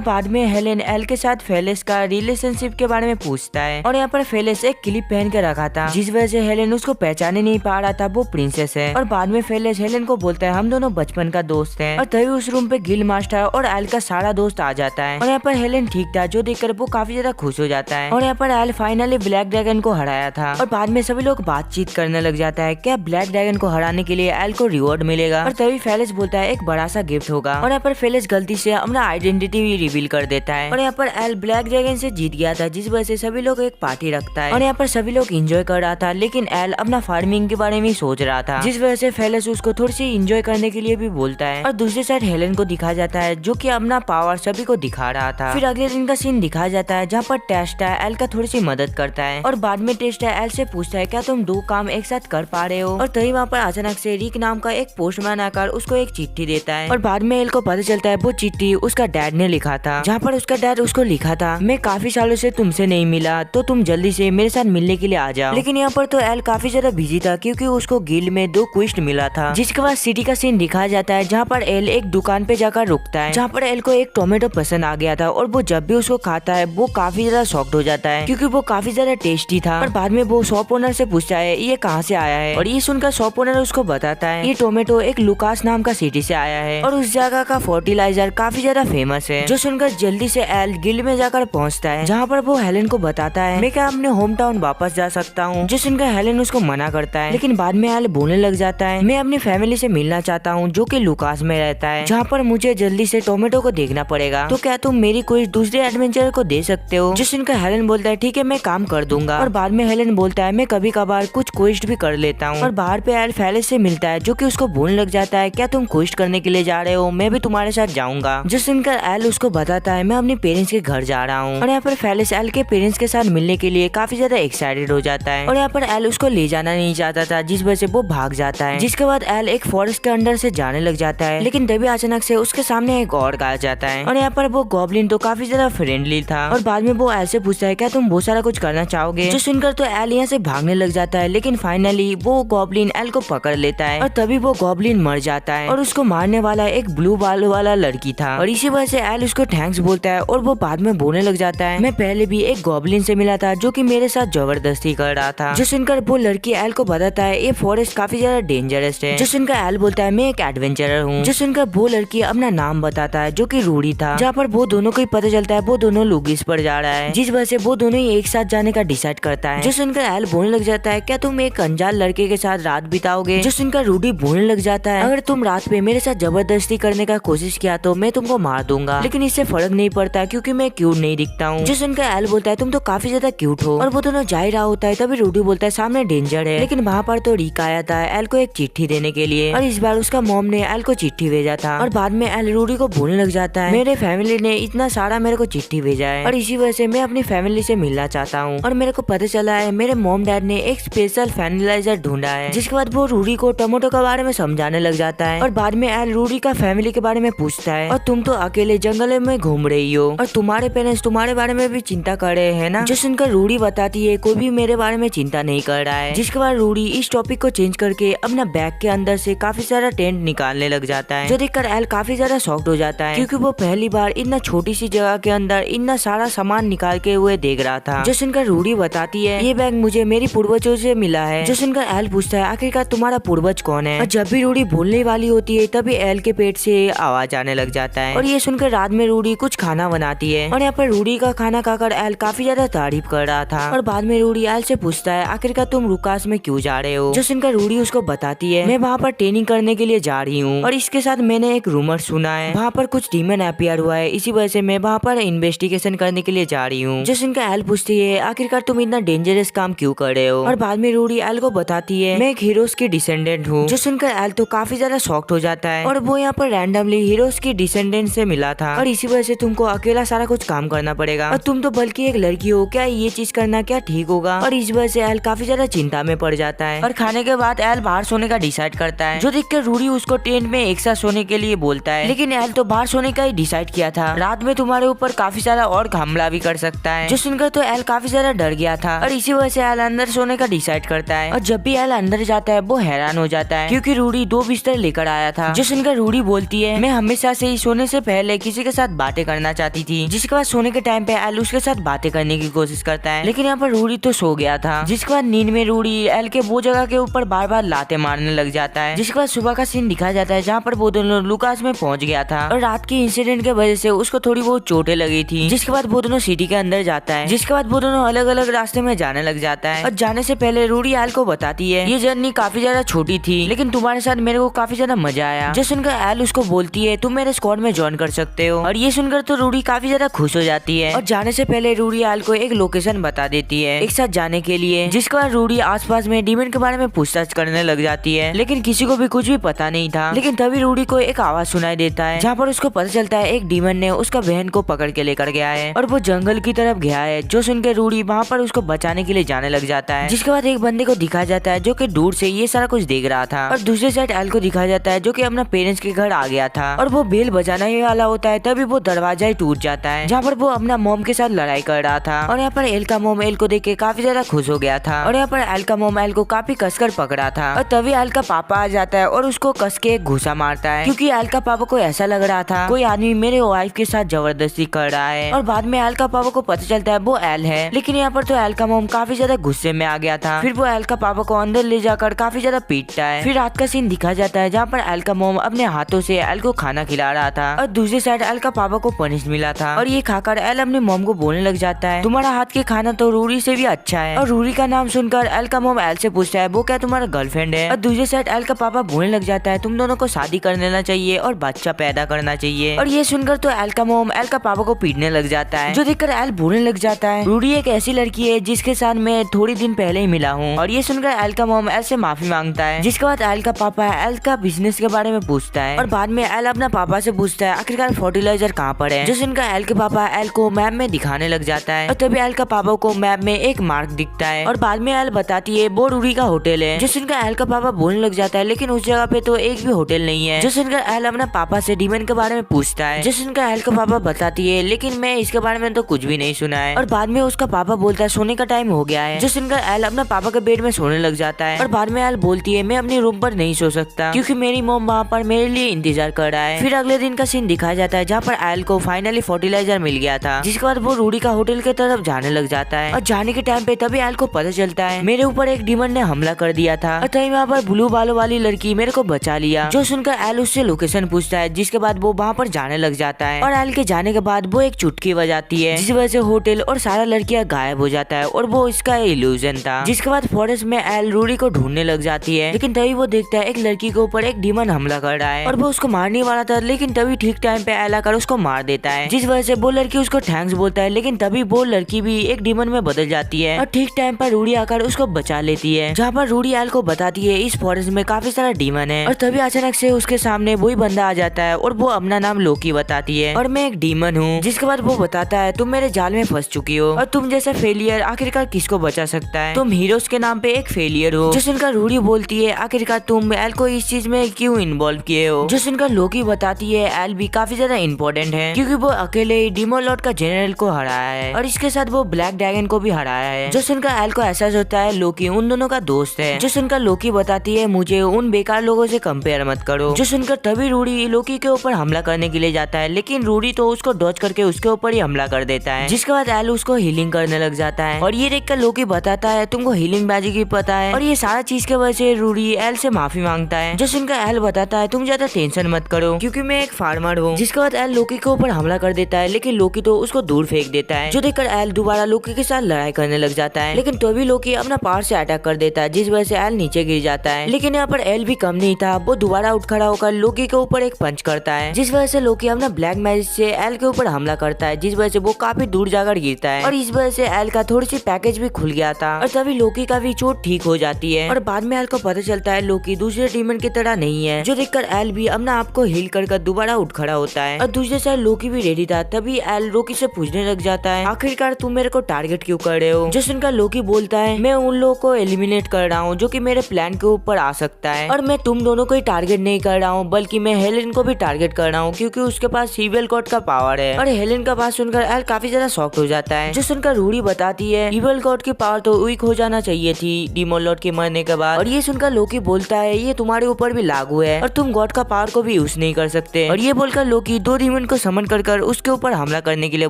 बाद में हेलेन एल के साथ फेलिस का रिलेशनशिप के बारे में पूछता है और यहाँ पर फेलिस एक क्लिप पहन के रखा था जिस वजह से हेलेन उसको पहचाने नहीं पा रहा था वो प्रिंसेस है। और बाद में फेलिस हेलेन को बोलता है हम दोनों बचपन का दोस्त हैं। और तभी उस रूम पे गिल मास्टर और एल का सारा दोस्त आ जाता है और यहाँ पर हेलेन ठीक था जो देखकर वो काफी ज्यादा खुश हो जाता है। और यहाँ पर एल फाइनली ब्लैक ड्रैगन को हराया था और बाद में सभी लोग बातचीत करने लग जाता है क्या ब्लैक ड्रैगन को हराने के लिए एल को रिवॉर्ड मिलेगा। और तभी फेलिस बोलता है एक बड़ा सा गिफ्ट होगा। और यहाँ पर फेलिस गलती से अपना आइडेंटिटी भी रिवील कर देता है। और यहाँ पर एल ब्लैक ड्रैगन से जीत गया था जिस वजह से सभी लोग एक पार्टी रखता है और यहाँ पर सभी लोग एंजॉय कर रहा था, लेकिन एल अपना फार्मिंग के बारे में सोच रहा था जिस वजह से फेलिस उसको थोड़ी सी एंजॉय करने के लिए भी बोलता है। और दूसरी साइड हेलेन को दिखाया जाता है जो कि अपना पावर सभी को दिखा रहा था। फिर अगले दिन का सीन दिखाया जाता है जहाँ पर टेस्टा एल का थोड़ी सी मदद करता है और बाद में टेस्टा एल से पूछता है क्या तुम दो काम एक साथ कर पा रहे हो। और तभी वहाँ पर अचानक से रिक नाम का एक पोस्टमैन आकर उसको एक चिट्ठी देता है और बाद में एल को पता चलता है वो चिट्ठी उसका डैड ने लिखा था, जहाँ पर उसका डैड उसको लिखा था मैं काफी सालों से तुमसे नहीं मिला तो तुम जल्दी से मेरे साथ मिलने के लिए आ जाओ। लेकिन यहाँ पर तो एल काफी ज्यादा बिजी था क्योंकि उसको गिल में 2 क्वेस्ट मिला था। जिसके बाद सिटी का सीन दिखाया जाता है जहाँ पर एल एक दुकान पे जाकर रुकता है जहाँ पर एल को एक टोमेटो पसंद आ गया था और वो जब भी उसको खाता है वो काफी ज्यादा शॉक्ड हो जाता है क्योंकि वो काफी ज्यादा टेस्टी था। और बाद में वो शॉप ओनर से पूछता है ये कहाँ से आया है और ये सुनकर शॉप ओनर उसको बताता है ये टोमेटो एक लुकास नाम का सिटी से आया है और उस जगह का फर्टिलाइजर काफी ज्यादा फेमस है। जो सुनकर जल्दी से एल गिल में जाकर पहुँचता है जहाँ पर वो हेलेन को बताता है मैं क्या अपने होम टाउन वापस जा सकता हूँ। जो सुनकर हेलेन उसको मना करता है लेकिन बाद में एल बोलने लग जाता है मैं अपनी फैमिली से मिलना चाहता हूँ जो कि लुकास में रहता है जहाँ पर मुझे जल्दी से टोमेटो को देखना पड़ेगा, तो क्या तुम मेरी कोई दूसरे एडवेंचर को दे सकते हो। जो सुनकर हेलेन बोलता है ठीक है मैं काम कर दूंगा। और बाद में हेलेन बोलता है मैं कभी कभार कुछ क्वेस्ट भी कर लेता हूँ। और बाहर पे एल फेलिस से मिलता है जो कि उसको बोलने लग जाता है क्या तुम क्वेस्ट करने के लिए जा रहे हो, मैं भी तुम्हारे साथ जाऊंगा। जो सुनकर एल उसको बताता है मैं अपने पेरेंट्स के घर जा रहा हूँ। और यहाँ पर फेलिस एल के पेरेंट्स के साथ मिलने के लिए काफी ज्यादा एक्साइटेड हो जाता है और यहाँ पर एल उसको ले जाना नहीं चाहता था जिस वजह से वो भाग जाता है। जिसके बाद एल एक फॉरेस्ट के अंदर से जाने लग जाता है लेकिन तभी अचानक से उसके सामने एक और आ जाता है और यहाँ पर वो गॉब्लिन तो काफी ज्यादा फ्रेंडली था। और बाद में वो एल से पूछता है क्या तुम बहुत सारा कुछ करना चाहोगे। जो सुनकर तो एल यहाँ से भागने लग जाता है लेकिन फाइनली वो गॉब्लिन एल को पकड़ लेता है और तभी वो गॉब्लिन मर जाता है और उसको मारने वाला एक ब्लू बाल वाला लड़की था। और इसी वजह से एल उसको थैंक्स बोलता है और वो बाद में बोलने लग जाता है मैं पहले भी एक गॉब्लिन से मिला था जो कि मेरे साथ जबरदस्ती कर रहा था। जो सुनकर वो लड़की एल को बताता है ये फॉरेस्ट काफी ज्यादा डेंजरस है। जो सुनकर एल बोलता है मैं एक एडवेंचरर हूँ। जो सुनकर वो लड़की अपना नाम बताता है जो कि रूडी था, जहाँ पर वो दोनों को ही पता चलता है वो दोनों लुगिस पर जा रहा है जिस वजह से वो दोनों ही एक साथ जाने का डिसाइड करता है। जो सुनकर एल बोलने लग जाता है क्या तुम एक अनजान लड़के के साथ रात बिताओगे। जो सुनकर रूडी बोलने लग जाता है अगर तुम रात पे मेरे साथ जबरदस्ती करने का कोशिश किया तो मैं तुमको मार दूंगा, लेकिन इससे फर्क नहीं पड़ता क्योंकि मैं क्यूट नहीं दिखता हूँ। जो सुनकर एल बोलता है तुम तो काफी ज्यादा क्यूट हो। और वो दोनों जा ही रहा होता है तभी रूडी बोलता है सामने डेंजर है। लेकिन वहाँ पर तो रिक आया था एल को एक चिट्ठी देने के लिए और इस बार उसका मॉम ने एल को चिट्ठी भेजा था। और बाद में एल रूडी को बोलने लग जाता है मेरे फैमिली ने इतना सारा मेरे को चिट्ठी भेजा है और इसी वजह से मैं अपनी फैमिली से मिलना चाहता हूँ और मेरे को पता चला है मेरे मॉम डैड ने एक स्पेशल फर्टिलाइजर ढूंढा है। जिसके बाद वो रूडी को टमाटो के बारे में समझाने लग जाता है और बाद में एल रूडी का फैमिली के बारे में पूछता है और तुम तो अकेले जंगल में घूम रही हो और तुम्हारे पेरेंट्स तुम्हारे बारे में भी चिंता कर रहे हैं ना। जो सुनकर रूडी बताती है कोई भी मेरे बारे में चिंता नहीं कर रहा है। जिसके बाद रूडी इस टॉपिक को चेंज करके अपना बैग के अंदर से काफी सारा टेंट निकालने लग जाता है, जो देखकर एल काफी ज्यादा शॉक्ड हो जाता है क्योंकि वो पहली बार इतना छोटी सी जगह के अंदर इतना सारा सामान निकाल के हुए देख रहा था। जो सुनकर रूडी बताती है ये बैग मुझे मेरी पूर्वजों से मिला है। जो सुनकर एल पूछता है आखिरकार तुम्हारा पूर्वज कौन है। और जब भी रूडी बोलने वाली होती है तभी एल के पेट से आवाज आने लग जाता है और ये सुनकर रात में रूडी कुछ खाना बनाती है और यहाँ पर रूडी का खाना खाकर एल काफी ज्यादा तारीफ कर रहा था। और बाद में रूडी एल से पूछता है आखिरकार तुम लुकास में क्यों जा रहे हो। जो सुनकर रूडी उसको बताती है मैं वहाँ पर ट्रेनिंग करने के लिए जा रही हूँ और इसके साथ मैंने एक रूमर सुना है वहाँ पर कुछ डीमन अपीयर हुआ है, इसी वजह से मैं वहाँ पर इन्वेस्टिगेशन करने के लिए जा रही हूँ। जो सुनकर एल पूछती है आखिरकार तुम इतना डेंजरस काम क्यों कर रहे हो। और बाद में रूडी एल को बताती है मैं एक हीरोज की डिसेंडेंट हूँ। जो सुनकर एल तो काफी ज्यादा शॉक्ड हो जाता है और वो यहाँ पर रैंडमली हीरोज की डिसेंडेंट से मिला था और इसी वजह से तुमको अकेला सारा कुछ काम करना पड़ेगा और तुम तो बल्कि एक लड़की हो, क्या ये चीज करना क्या ठीक होगा। और इस वजह से एल काफी ज्यादा चिंता में पड़ जाता है और खाने के बाद एल बाहर सोने का डिसाइड करता है। जो देखकर रूडी उसको टेंट में एक साथ सोने के लिए बोलता है लेकिन एल तो बाहर सोने का ही डिसाइड किया था, रात में तुम्हारे ऊपर काफी सारा और हमला भी कर सकता है। जो सुनकर तो एल काफी ज्यादा डर गया था और इसी वजह से एल अंदर सोने का डिसाइड करता है और जब भी एल अंदर जाता है वो हैरान हो जाता है क्योंकि रूडी 2 बिस्तर तरह लेकर आया था। जो सुनकर रूडी बोलती है, मैं हमेशा से ही सोने से पहले किसी के साथ बातें करना चाहती थी। जिसके बाद सोने के टाइम पे एल उसके साथ बातें करने की कोशिश करता है, लेकिन यहाँ पर रूडी तो सो गया था। जिसके बाद नींद में रूडी एल के वो जगह के ऊपर बार बार लाते मारने लग जाता है। जिसके बाद सुबह का सीन दिखाया जाता है जहाँ पर वो दोनों लुकास में पहुंच गया था और रात के इंसिडेंट के वजह से उसको थोड़ी बहुत चोटें लगी थी। जिसके बाद वो दोनों सिटी के अंदर जाता है। जिसके बाद वो दोनों अलग अलग रास्ते में जाने लग जाता है और जाने से पहले रूडी एल को बताती है, ये जर्नी काफी ज्यादा छोटी थी लेकिन तुम्हारे साथ मेरे को काफी ज्यादा मजा आया। जो सुनकर एल उसको बोलती है, तुम मेरे स्क्वाड में ज्वाइन कर सकते हो। और ये सुनकर तो रूडी काफी ज्यादा खुश हो जाती है और जाने से पहले रूडी एल को एक लोकेशन बता देती है एक साथ जाने के लिए। जिसके बाद रूडी आसपास में डीमन के बारे में पूछताछ करने लग जाती है, लेकिन किसी को भी कुछ भी पता नहीं था। लेकिन तभी रूडी को एक आवाज सुनाई देता है जहाँ पर उसको पता चलता है एक डीमन ने उसका बहन को पकड़ के लेकर गया है और वो जंगल की तरफ गया है। जो सुनकर रूडी वहाँ पर उसको बचाने के लिए जाने लग जाता है। जिसके बाद एक बंदे को दिखाया जाता है जो कि दूर से ये सारा कुछ देख रहा था और दूसरे साइड एल को दिखाया जाता है जो कि अपना पेरेंट्स के घर आ गया था और वो बेल बजाना ही वाला होता है। तभी वो दरवाजा ही टूट जाता है जहाँ पर वो अपना मॉम के साथ लड़ाई कर रहा था और यहाँ पर एल का मॉम एल को देख के काफी ज्यादा खुश हो गया था और यहाँ पर एल का मॉम एल को काफी कसकर पकड़ा था और तभी एल का पापा आ जाता है और उसको कस के एक घूसा मारता है क्योंकि एल का पापा को ऐसा लग रहा था कोई आदमी मेरे वाइफ के साथ जबरदस्ती कर रहा है। और बाद में एल का पापा को पता चलता है वो एल है, लेकिन यहाँ पर तो एल का मॉम काफी ज्यादा गुस्से में आ गया था। फिर वो एल का पापा को अंदर ले जाकर काफी ज्यादा पीटता है। फिर रात का सीन दिखा जाता है जहाँ पर एल का मॉम अपने हाथों से एल को खाना खिला रहा था और दूसरी साइड एल का पापा को पनिश मिला था और ये खाकर एल अपने मॉम को बोलने लग जाता है, तुम्हारा हाथ के खाना तो रूडी से भी अच्छा है। और रूडी का नाम सुनकर एल का मॉम एल से पूछता है, वो क्या तुम्हारा गर्लफ्रेंड है? और दूसरी साइड एल का पापा बोलने लग जाता है, तुम दोनों को शादी कर लेना चाहिए और बच्चा पैदा करना चाहिए। और ये सुनकर तो एल का मॉम एल का पापा को पीटने लग जाता है, जो देखकर एल बोलने लग जाता है, रूडी एक ऐसी लड़की है जिसके साथ मैं थोड़ी दिन पहले ही मिला हूँ। और ये सुनकर एल का मॉम एल से माफी मांगता है। जिसके बाद एल का पापा एल का बिजनेस के बारे में पूछता है और बाद में एल अपना पापा से पूछता है आखिरकार फर्टिलाइजर कहाँ पर है। जो सुनकर एल के पापा एल को मैप में दिखाने लग जाता है और तभी एल का पापा को मैप में एक मार्क दिखता है और बाद में एल बताती है वो रूडी का होटल है। जो सुनकर एल का पापा बोलने लग जाता है, लेकिन उस जगह पे तो एक भी होटल नहीं है। जो सुनकर एल अपना पापा से डीमन के बारे में पूछता है। जो सुनकर एल का पापा बताती है, लेकिन मैं इसके बारे में तो कुछ भी नहीं सुना है। और बाद में उसका पापा बोलता है सोने का टाइम हो गया है। जो सुनकर एल अपना पापा के बेड में सोने लग जाता है और बाद में एल बोलती है मैं अपने रूम पर नहीं सो सकता क्योंकि मेरी मॉम वहाँ पर मेरे लिए इंतजार कर रहा है। फिर अगले दिन का सीन दिखाया जाता है जहाँ पर एल को फाइनली फर्टिलाइजर मिल गया था। जिसके बाद वो रूडी का होटल की तरफ जाने लग जाता है और जाने के टाइम पे तभी एल को पता चलता है मेरे ऊपर एक डीमन ने हमला कर दिया था और तभी वहाँ पर ब्लू बालों वाली लड़की मेरे को बचा लिया। जो सुनकर एल उससे लोकेशन पूछता है, जिसके बाद वो वहाँ पर जाने लग जाता है और एल के जाने के बाद वो एक चुटकी बजाती है जिस वजह से होटल और सारा लड़कियां गायब हो जाता है और वो इसका इल्यूजन था। जिसके बाद फॉरेस्ट में एल रूडी को ढूंढने लग जाती है, लेकिन तभी वो देखता है एक लड़की के ऊपर एक डीमन हमला कर रहा है और वो उसको मारने वाला था, लेकिन तभी ठीक टाइम पे एल आकर उसको मार देता है। जिस वजह से वो लड़की उसको थैंक्स बोलता है, लेकिन तभी वो लड़की भी एक डीमन में बदल जाती है और ठीक टाइम पर रूडी आकर उसको बचा लेती है। जहाँ पर रूडी एल को बताती है इस फॉरेस्ट में काफी सारा डीमन है और तभी अचानक से उसके सामने वही बंदा आ जाता है और वो अपना नाम लोकी बताती है और मैं एक डीमन हूँ। जिसके बाद वो बताता है तुम मेरे जाल में फंस चुकी हो और तुम जैसा फेलियर आखिरकार किसको बचा सकता है, तुम हीरोज के नाम पे एक फेलियर हो। जो सुनकर रूडी बोलती है आखिरकार तुम एल को इस चीज में क्यों इन्वॉल्व किए हो। जो सुनकर लोकी बताती है एल भी काफी ज्यादा इम्पोर्टेंट है क्योंकि वो अकेले ही डीमन लॉर्ड का जनरल को हराया है और इसके साथ वो ब्लैक ड्रैगन को भी हराया है। जो सुनकर एल को एहसास होता है लोकी उन दोनों का दोस्त है। जो सुनकर लोकी बताती है मुझे उन बेकार लोगों से कंपेयर मत करो। जो सुनकर तभी रूडी लोकी के ऊपर हमला करने के लिए जाता है, लेकिन रूडी तो उसको डॉज करके उसके ऊपर ही हमला कर देता है। जिसके बाद एल उसको हीलिंग करने लग जाता है और ये देखकर लोकी बताता है तुमको हीलिंग मैजिक भी पता है और ये सारा चीज के वजह से रूडी एल से माफी मांगता है। जो सुनकर एल बताता है तुम ज्यादा टेंशन मत करो क्योंकि मैं एक फार्मर हूँ। जिसके बाद एल लोकी के ऊपर हमला कर देता है, लेकिन लोकी तो उसको दूर फेंक देता है। जो देखकर एल दोबारा लोकी के साथ लड़ाई करने लग जाता है, लेकिन तो भी लोकी अपना पावर से अटैक कर देता है जिस वजह से एल नीचे गिर जाता है। लेकिन यहाँ पर एल भी कम नहीं था, वो दोबारा उठ खड़ा होकर लोकी के ऊपर एक पंच करता है जिस वजह से लोकी अपना ब्लैक मैजिक से एल के ऊपर हमला करता है जिस वजह से वो काफी दूर जाकर गिरता है और इस वजह से एल का थोड़ी सी पैकेज भी खुल गया था और तभी लोकी का भी चोट ठीक हो जाती है। और बाद में एल को पता चलता है लोकी दूसरे डीमन की तरह नहीं है। जो देखकर एल भी अपना आप को हील कर दोबारा उठ खड़ा होता है और दूसरे साइड लोकी भी रेडी था। तभी एल लोकी से पूछने लग जाता है आखिरकार तुम मेरे को टारगेट क्यों कर रहे हो। जो सुनकर लोकी बोलता है मैं उन लोगों को एलिमिनेट कर रहा हूँ जो कि मेरे प्लान के ऊपर आ सकता है और मैं तुम दोनों को ही टारगेट नहीं कर रहा हूँ बल्कि मैं हेलेन को भी टारगेट कर रहा हूँ क्योंकि उसके पास इविल गॉड का पावर है। और हेलेन का बात सुनकर एल काफी ज्यादा शॉक्ड हो जाता है। जो सुनकर रूडी बताती है इविल गॉड की पावर तो वीक हो जाना चाहिए थी डीमन लॉर्ड के मरने के बाद। और ये सुनकर लोकी बोलता है ये तुम्हारे ऊपर भी लागू है और तुम गॉड का पावर को भी यूज नहीं कर सकते। और ये बोलकर लोकी दो डीमन को समन कर उसके ऊपर हमला करने के लिए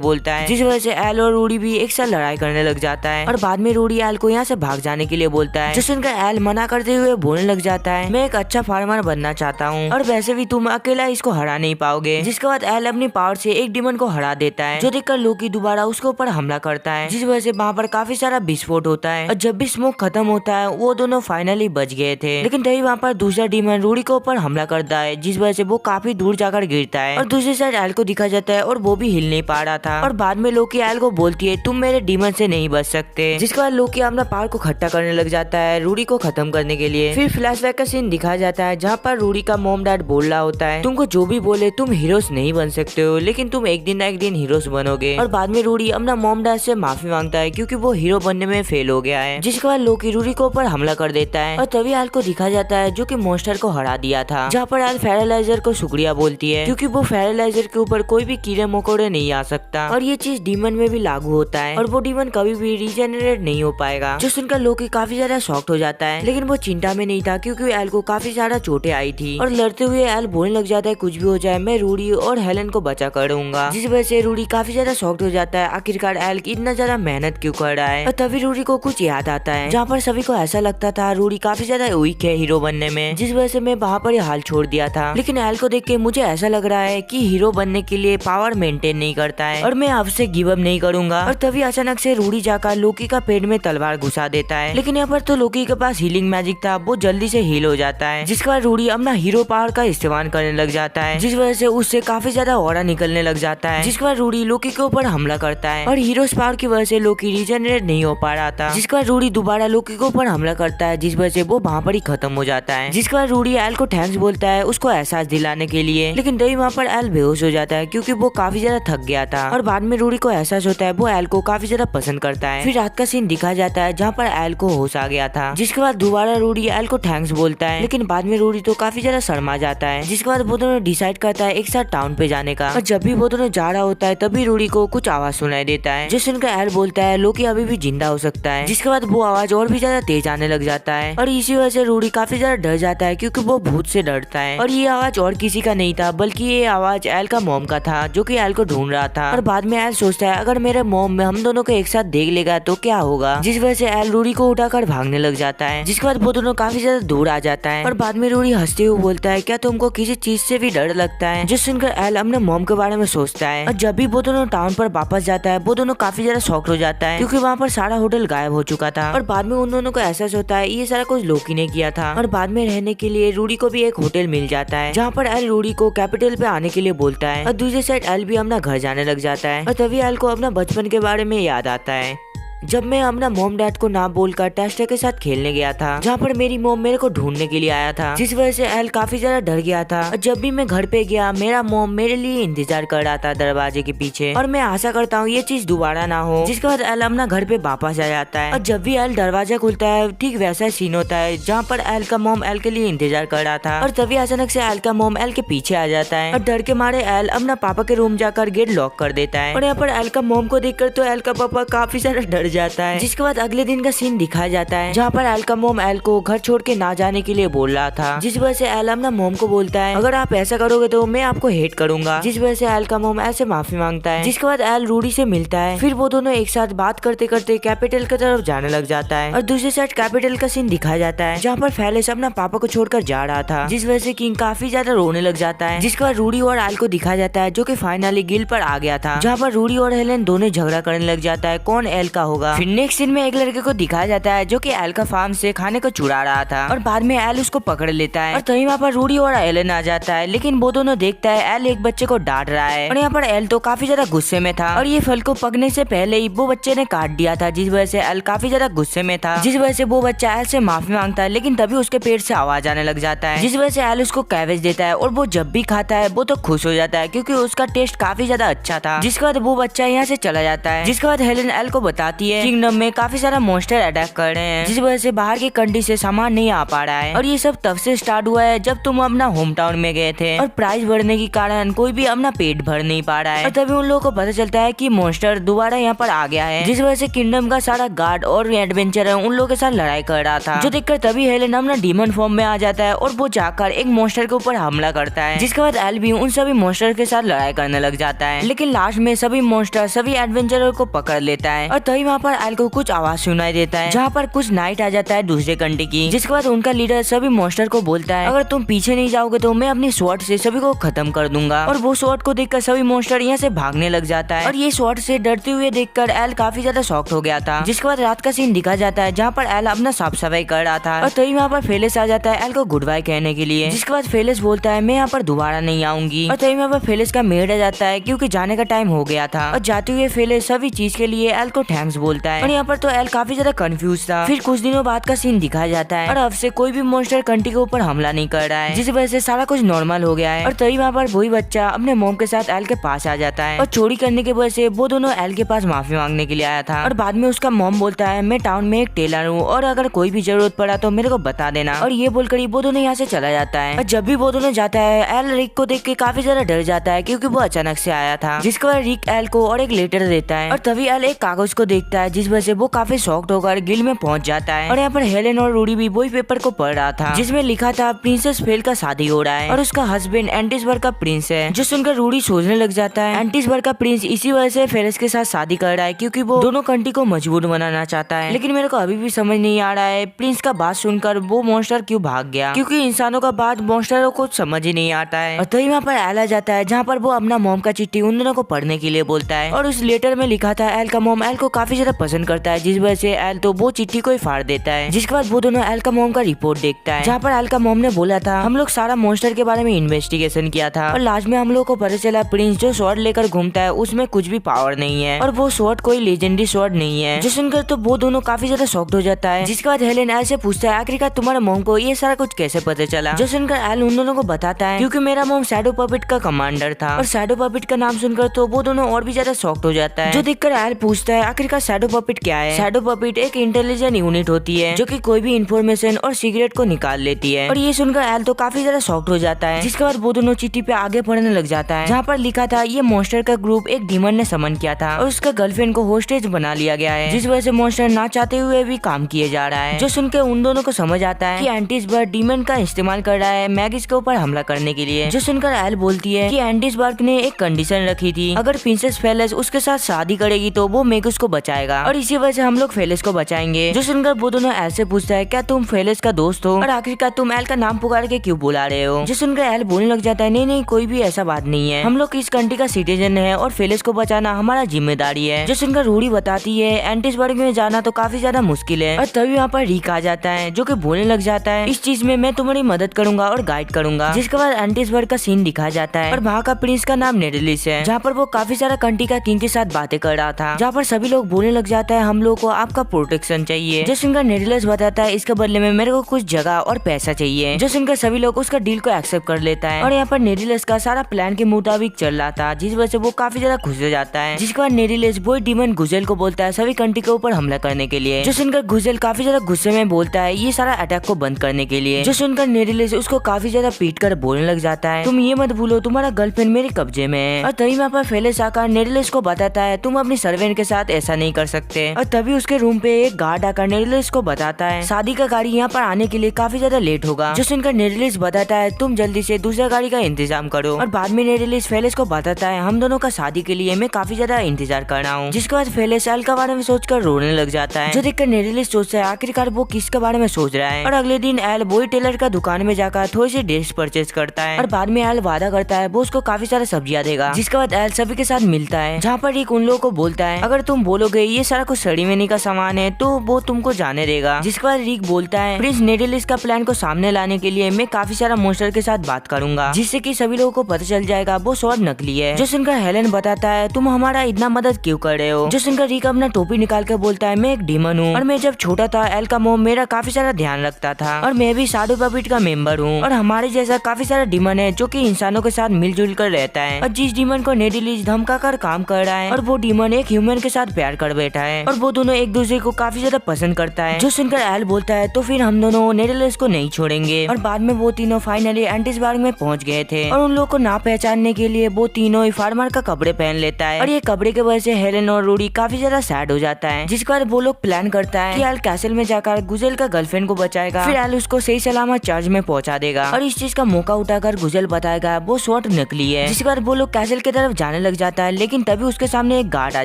बोलता है, जिस वजह से एल और रूडी भी एक साथ लड़ाई करने लग जाता है। और बाद में रूडी एल को यहाँ से भाग जाने के लिए बोलता है, जो सुनकर एल मना करते हुए बोलने लग जाता है, मैं एक अच्छा फार्मर बनना चाहता हूँ और वैसे भी तुम अकेला इसको हरा नहीं पाओगे। जिसके बाद एल अपनी पावर से एक डीमन को हरा देता है, जो देखकर लोकी दोबारा उसके ऊपर हमला करता है, जिस वजह से वहाँ पर काफी सारा विस्फोट होता है। और जब भी स्मोक खत्म होता है वो दोनों फाइनली बच गए थे। लेकिन तभी वहाँ पर दूसरा डीमन रूडी के ऊपर हमला करता है, जिस वजह से वो काफी दूर जाकर गिरता है और दूसरी साइड एल को दिखा जाता है और वो भी हिल नहीं पा रहा था। और बाद में लोकी एल को बोलती है, तुम मेरे डीमन से नहीं बच सकते। जिसके बाद लोकी अपना पावर को इकट्ठा करने लग जाता है रूडी को खत्म करने के लिए। फिर फ्लैशबैक का सीन दिखाया जाता है, जहाँ पर रूडी का मॉम डैड बोल रहा होता है, तुमको जो भी बोले तुम हीरोज नहीं बन सकते हो, लेकिन तुम एक दिन ना एक दिन हीरोज बनोगे। और बाद में रूडी अपना मॉम डैड से माफी मांगता है क्योंकि वो हीरो बनने में फेल हो गया है। जिसके बाद लोकी रूडी को ऊपर हमला कर देता है और तभी एल को दिखा जाता है जो कि मॉन्स्टर को हरा दिया था। जहाँ पर एल फेरलाइजर को शुक्रिया बोलती है क्योंकि वो फेरलाइजर के ऊपर कोई भी कीड़े मकोड़े नहीं आ सकता। और ये चीज डीमन में भी लागू होता है और वो डीमन कभी भी रीजेनरेट नहीं हो पाएगा। जो सुनकर लोकी काफी ज्यादा शॉक्ड हो जाता है, लेकिन वो चिंता में नहीं था क्योंकि एल को काफी ज्यादा चोटें आई थी। और लड़ते हुए एल बोलने लग जाता है, कुछ भी हो जाए मैं रूडी और हेलन को बचा करूंगा। जिस वजह से रूडी काफी ज्यादा शॉक्ड हो जाता है, आखिरकार एल इतना ज्यादा मेहनत क्यों कर रहा है। और तभी रूडी को कुछ याद आता है, जहाँ पर सभी को ऐसा लगता था रूडी काफी ज्यादा वीक है हीरो बनने में, जिस वजह से मैं वहाँ पर हाल छोड़ दिया था। लेकिन एल को देख के मुझे ऐसा लग रहा है कि हीरो बनने के लिए पावर मेंटेन नहीं करता है और मैं आपसे गिव अप नहीं करूंगा। और तभी अचानक से रूडी जाकर लोकी का पेट में तलवार घुसा देता है, लेकिन यहाँ पर तो लोकी के पास हीलिंग मैजिक था, वो जल्दी से हील हो जाता है। जिसके बाद रूडी अपना हीरो पावर का इस्तेमाल करने लग जाता है, जिस वजह से उससे काफी ज्यादा ऑरा निकलने लग जाता है। जिसके बाद रूडी लोकी के ऊपर हमला करता है और हीरोज पावर की वजह से लोकी रीजनरेट नहीं हो पा रहा था। जिसके बाद रूडी दोबारा लोकी के ऊपर हमला करता है, जिस वजह से वो वहाँ पर ही खत्म हो जाता है। जिसके बाद रूडी एल को थैंक्स बोलता है उसको एहसास दिलाने के लिए, लेकिन तभी वहाँ पर एल बेहोश हो जाता है क्योंकि वो काफी ज्यादा थक गया था। और बाद में रूडी को एहसास होता है वो एल को काफी ज्यादा पसंद करता है। फिर रात का सीन दिखा जाता है जहाँ पर एल को होश आ गया था। जिसके बाद दोबारा रूडी एल को थैंक्स बोलता है, लेकिन बाद में रूडी तो काफी ज्यादा शर्मा जाता है। जिसके बाद वो दोनों डिसाइड करता है एक साथ टाउन पे जाने का। और जब भी वो दोनों जा रहा होता है तभी रूडी को कुछ आवाज सुनाई देता है, जो सुनकर एल बोलता है लोकी अभी भी जिंदा हो सकता है। जिसके बाद वो आवाज और भी ज्यादा तेज आने लग जाता है और इसी वजह से रूडी काफी ज्यादा डर जाता है क्योंकि वो भूत से डरता है। और ये आवाज और किसी का नहीं था बल्कि ये आवाज एल का मॉम का था, जो कि एल को ढूंढ रहा था। और बाद में एल सोचता है अगर मेरे मॉम में हम दोनों को एक साथ देख लेगा तो क्या होगा, जिस वजह से एल रूडी को उठाकर भागने लग जाता है। जिसके बाद वो दोनों काफी ज्यादा दूर आ जाता है और बाद में रूडी हंसते हुए बोलता है क्या तुमको किसी चीज से भी डर लगता है, जिस सुनकर एल अपने मॉम के बारे में सोचता है। और जब भी वो दोनों टाउन पर वापस जाता है वो दोनों काफी ज्यादा शॉक्ड हो जाता है क्योंकि वहाँ पर सारा होटल गायब हो चुका था। और बाद में उन दोनों को एहसास होता है ये सारा कुछ लोकी ने किया था। और बाद में रहने के लिए रूडी को भी एक होटल मिल जाता है, जहाँ पर एल रूडी को कैपिटल पे आने के लिए बोलता है। और दूसरी साइड एल भी अपना घर जाने लग जाता है और तभी एल को अपना बचपन के बारे में याद आता है, जब मैं अपना मॉम डैड को ना बोलकर टेस्टर के साथ खेलने गया था, जहाँ पर मेरी मॉम मेरे को ढूंढने के लिए आया था। जिस वजह से एल काफी ज्यादा डर गया था। और जब भी मैं घर पे गया मेरा मॉम मेरे लिए इंतजार कर रहा था दरवाजे के पीछे, और मैं आशा करता हूँ ये चीज दोबारा ना हो। जिसके बाद एल अपना घर पे वापस आ जाता है और जब भी एल दरवाजा खुलता है ठीक वैसा सीन होता है जहाँ पर एल का मॉम एल के लिए इंतजार कर रहा था। और तभी अचानक से एल का मॉम एल के पीछे आ जाता है और डर के मारे एल अपना पापा के रूम जाकर गेट लॉक कर देता है। और यहाँ पर एल का मॉम को देखकर तो एल का पापा काफी ज्यादा डर जाता है। जिसके बाद अगले दिन का सीन दिखाया जाता है, जहाँ पर एल का मॉम एल को घर छोड़ के ना जाने के लिए बोल रहा था। जिस वजह से एल अपना मॉम को बोलता है अगर आप ऐसा करोगे तो मैं आपको हेट करूंगा। जिस वजह से एल का मॉम एल से माफी मांगता है। जिसके बाद एल रूडी से मिलता है। फिर वो दोनों एक साथ बात करते करते कैपिटल की तरफ जाने लग जाता है। और दूसरी साइड कैपिटल का सीन दिखाया जाता है, जहाँ पर फैलेस अपना पापा को छोड़कर जा रहा था। जिस वजह से किंग काफी ज्यादा रोने लग जाता है। जिसके बाद रूडी और एल को दिखाया जाता है, जो कि फाइनली गिल पर आ गया था, जहाँ पर रूडी और हेलेन दोनों झगड़ा करने लग जाता है कौन एल का होगा। फिर नेक्स्ट सीन में एक लड़के को दिखाया जाता है जो कि एल का फार्म से खाने को चुरा रहा था, और बाद में एल उसको पकड़ लेता है। और तभी वहाँ पर रूडी और एलन आ जाता है, लेकिन वो दोनों देखता है एल एक बच्चे को डांट रहा है। और यहाँ पर एल तो काफी ज्यादा गुस्से में था और ये फल को पकने से पहले ही वो बच्चे ने काट दिया था, जिस वजह से एल काफी ज्यादा गुस्से में था। जिस वजह से वो बच्चा एल से माफी मांगता है, लेकिन तभी उसके पेट से आवाज आने लग जाता है, जिस वजह से एल उसको कैबेज देता है। और वो जब भी खाता है वो तो खुश हो जाता है क्योंकि उसका टेस्ट काफी ज्यादा अच्छा था। जिसके बाद वो बच्चा यहाँ से चला जाता है। जिसके बाद हेलेन एल को बताती है किंगडम में काफी सारा मॉन्स्टर अटैक कर रहे हैं, जिस वजह से बाहर की कंट्री से सामान नहीं आ पा रहा है। और ये सब तब से स्टार्ट हुआ है जब तुम अपना होम टाउन में गए थे और प्राइस बढ़ने के कारण कोई भी अपना पेट भर नहीं पा रहा है। और तभी उन लोगों को पता चलता है कि मॉन्स्टर दोबारा यहाँ पर आ गया है, जिस वजह से किंगडम का सारा गार्ड और एडवेंचर उन लोगों के साथ लड़ाई कर रहा था। जो देखकर तभी हेलेन अपना डीमन फॉर्म में आ जाता है और वो जाकर एक मॉन्स्टर के ऊपर हमला करता है, जिसके बाद एल भी उन सभी मॉन्स्टर के साथ लड़ाई करने लग जाता है। लेकिन लास्ट में सभी मॉन्स्टर सभी एडवेंचरर को पकड़ लेता है। और तभी वहाँ पर एल को कुछ आवाज सुनाई देता है, जहाँ पर कुछ नाइट आ जाता है दूसरे कंट्री की, जिसके बाद उनका लीडर सभी मॉन्स्टर को बोलता है अगर तुम पीछे नहीं जाओगे तो मैं अपनी स्वॉर्ड से सभी को खत्म कर दूंगा। और वो स्वॉर्ड को देखकर सभी मॉन्स्टर यहाँ से भागने लग जाता है। और ये स्वॉर्ड से डरते हुए देखकर एल काफी ज्यादा शॉक्ड हो गया था। जिसके बाद रात का सीन दिखा जाता है जहाँ पर एल अपना साफ सफाई कर रहा था। और तभी वहाँ पर फेलिस आ जाता है एल को गुड बाय कहने के लिए, जिसके बाद फेलिस बोलता है मैं यहाँ पर दोबारा नहीं आऊंगी। और तभी वहाँ पर फेलिस का मेड आ जाता है क्योंकि जाने का टाइम हो गया था। और जाते हुए फेलिस सभी चीज के लिए एल को थैंक्स बोलता है। और यहाँ पर तो एल काफी ज्यादा कंफ्यूज था। फिर कुछ दिनों बाद का सीन दिखाया जाता है और अब से कोई भी मॉन्स्टर कंट्री के ऊपर हमला नहीं कर रहा है, जिस वजह से सारा कुछ नॉर्मल हो गया है। और तभी वहाँ पर वही बच्चा अपने मॉम के साथ एल के पास आ जाता है और चोरी करने की वजह से वो दोनों एल के पास माफी मांगने के लिए आया था। और बाद में उसका मॉम बोलता है मैं टाउन में एक टेलर हूँ और अगर कोई भी जरूरत पड़ा तो मेरे को बता देना। और ये बोलकर वो दोनों यहाँ से चला जाता है। और जब भी वो दोनों जाता है एल रिक को देख के काफी ज्यादा डर जाता है क्योंकि वो अचानक से आया था, जिसके बाद रिक एल को और एक लेटर देता है। और तभी एल एक कागज को देखता है, जिस वजह से वो काफी शॉक्ड होकर गिल में पहुंच जाता है। और यहाँ पर हेलेन और रूडी भी वही पेपर को पढ़ रहा था जिसमें लिखा था प्रिंसेस फेल का शादी हो रहा है और उसका हस्बैंड एंटिसबर्ग का प्रिंस है। जो सुनकर रूडी सोचने लग जाता है एंटिसबर्ग का प्रिंस इसी वजह से फेलिस के साथ शादी कर रहा है क्योंकि वो दोनों कंट्री को मजबूत बनाना चाहता है। लेकिन मेरे को अभी भी समझ नहीं आ रहा है प्रिंस का बात सुनकर वो मॉन्स्टर क्यों भाग गया, क्योंकि इंसानों का बात मॉन्स्टरों को समझ ही नहीं आता है। और तभी वहाँ पर एल आ जाता है जहाँ पर वो अपना मॉम का चिट्ठी उन दोनों को पढ़ने के लिए बोलता है। और उस लेटर में लिखा था एल का मॉम एल को काफी ज्यादा पसंद करता है, जिस वजह से एल तो वो चिट्ठी को ही फाड़ देता है। जिसके बाद वो दोनों एल का मॉम का रिपोर्ट देखता है, जहाँ पर एल का मॉम ने बोला था हम लोग सारा मॉन्स्टर के बारे में इन्वेस्टिगेशन किया था और लास्ट में हम लोग को पता चला प्रिंस जो स्वॉर्ड लेकर घूमता है उसमें कुछ भी पावर नहीं है और वो स्वॉर्ड कोई लेजेंडरी स्वॉर्ड नहीं है। जो सुनकर तो वो दोनों काफी ज्यादा शॉक्ड हो जाता है। जिसके बाद हेलेन एल से पूछता है आखिरकार तुम्हारे मॉम को ये सारा कुछ कैसे पता चला। जो सुनकर एल उन दोनों को बताता है क्योंकि मेरा मॉम शैडो पपेट का कमांडर था। और शैडो पपेट का नाम सुनकर तो वो दोनों और भी ज्यादा शॉक्ड हो जाता है। जो देखकर एल पूछता है आखिरकार शैडो पपेट क्या है। शैडो पपेट एक इंटेलिजेंट यूनिट होती है जो कि कोई भी इंफॉर्मेशन और सीक्रेट को निकाल लेती है। और ये सुनकर एल तो काफी ज्यादा शॉक्ड हो जाता है। जिसके बाद वो दोनों चिट्ठी पे आगे पढ़ने लग जाता है, जहाँ पर लिखा था ये मॉन्स्टर का ग्रुप एक डीमन ने समन किया था और उसका गर्लफ्रेंड को होस्टेज बना लिया गया है, जिस वजह से मॉन्स्टर ना चाहते हुए भी काम किए जा रहा है। जो सुनकर उन दोनों को समझ आता है कि एंटिसबर्ग डीमन का इस्तेमाल कर रहा है मैगिस के ऊपर हमला करने के लिए। जो सुनकर एल बोलती है कि एंटिसबर्ग ने एक कंडीशन रखी थी, अगर प्रिंसेस फेलिस उसके साथ शादी करेगी तो वो मैगिस को बचाएगा और इसी वजह से हम लोग फेलिस को बचाएंगे। जो सुनकर वो दोनों एल से पूछता है क्या तुम फेलिस का दोस्त हो और आखिरकार तुम एल का नाम पुकार के क्यों बुला रहे हो। जो सुनकर एल बोलने लग जाता है नहीं नहीं कोई भी ऐसा बात नहीं है, हम लोग इस कंट्री का सिटीजन है और फेलिस को बचाना हमारा जिम्मेदारी है। जो सुनकर रूडी बताती है एंटिसबर्ग में जाना तो काफी ज्यादा मुश्किल है। और तभी वहाँ पर रिक आ जाता है जो कि बोलने लग जाता है इस चीज में मैं तुम्हारी मदद करूंगा और गाइड करूंगा। जिसके बाद एंटिसबर्ग का सीन दिखाया जाता है और वहाँ का प्रिंस का नाम नेडलिस है, जहाँ पर वो काफी सारा कंट्री का किंग के साथ बातें कर रहा था, जहाँ पर सभी लोग बोलने लग जाता है हम लोग को आपका प्रोटेक्शन चाहिए। जो सुनकर नेडलिस बताता है इसके बदले में मेरे को कुछ जगह और पैसा चाहिए। जो सुनकर सभी लोग उसका डील को एक्सेप्ट कर लेता है और यहाँ पर नेडलिस का सारा प्लान के मुताबिक चल रहा था, जिस वजह से वो काफी ज्यादा खुश हो जाता है। जिसके बाद नेडलिस वो डीमन गुजेल को बोलता है सभी कंट्री के ऊपर हमला करने के लिए। जो सुनकर गुजेल काफी ज्यादा गुस्से में बोलता है ये सारा अटैक को बंद करने के लिए। जो सुनकर नेडलिस उसको काफी ज्यादा पीट कर बोलने लग जाता है तुम ये मत भूलो तुम्हारा गर्लफ्रेंड मेरे कब्जे में है। और तभी वहाँ पर फेलिस आकर नेडलिस को बताता है तुम अपनी सर्वेंट के साथ ऐसा नहीं कर सकते। और तभी उसके रूम पे एक गार्ड आकर नेडलिस को बताता है शादी का गाड़ी यहाँ पर आने के लिए काफी ज्यादा लेट होगा। जो सुनकर नेडलिस बताता है तुम जल्दी से दूसरा गाड़ी का इंतजाम करो। और बाद में नेडलिस फेलिस को बताता है हम दोनों का शादी के लिए मैं काफी ज्यादा इंतजार कर रहा हूँ। जिसके बाद फेलिस एल के बारे में सोचकर रोने लग जाता है। जो देखकर नेडलिस सोचता है आखिरकार वो किसके बारे में सोच रहा है। और अगले दिन एल बोई टेलर का दुकान में जाकर थोड़ी सी ड्रेस परचेज करता है और बाद में एल वादा करता है वो उसको काफी सारा सब्जियां देगा। जिसके बाद एल सभी के साथ मिलता है, जहाँ पर एक उन लोगों को बोलता है अगर तुम बोलोगे ये सारा कुछ सड़ी मेनी का सामान है तो वो तुमको जाने देगा। जिसके बाद रिक बोलता है प्रिंस नेडलिस का प्लान को सामने लाने के लिए मैं काफी सारा मॉन्स्टर के साथ बात करूंगा, जिससे कि सभी लोगों को पता चल जाएगा वो स्वॉर्ड नकली है। जो सुनकर हेलेन बताता है तुम हमारा इतना मदद क्यों कर रहे हो। जो सुनकर रिक अपना टोपी निकाल कर बोलता है मैं एक डीमन हूँ और मैं जब छोटा था एल का मॉम मेरा काफी सारा ध्यान रखता था और मैं भी शैडो पपेट का मेंबर हूँ और हमारे जैसा काफी सारा डीमन है जो कि इंसानों के साथ मिलजुल कर रहता है। और जिस डीमन को नेडलिस धमका कर काम कर रहा है और वो डीमन एक ह्यूमन के साथ प्यार कर बैठा है और वो दोनों एक दूसरे को काफी ज्यादा पसंद करता है। जो सुनकर एल बोलता है तो फिर हम दोनों नेदरलैंड्स को नहीं छोड़ेंगे। और बाद में वो तीनों फाइनली एंटिसबर्ग में पहुंच गए थे और उन लोगों को ना पहचानने के लिए वो तीनों ही फार्मर का कपड़े पहन लेता है। और ये कपड़े की वजह से हेलेन और रूडी काफी ज्यादा सैड हो जाता है, जिसके बाद वो लोग प्लान करता है कि एल कैसल में जाकर गुजेल का गर्लफ्रेंड को बचाएगा, फिर एल उसको सही सलामत चर्च में पहुंचा देगा। और इस चीज का मौका उठाकर गुजेल बताएगा वो स्वॉर्ड नकली है। जिसके बाद वो लोग कैसल की तरफ जाने लग जाता है, लेकिन तभी उसके सामने एक गार्ड आ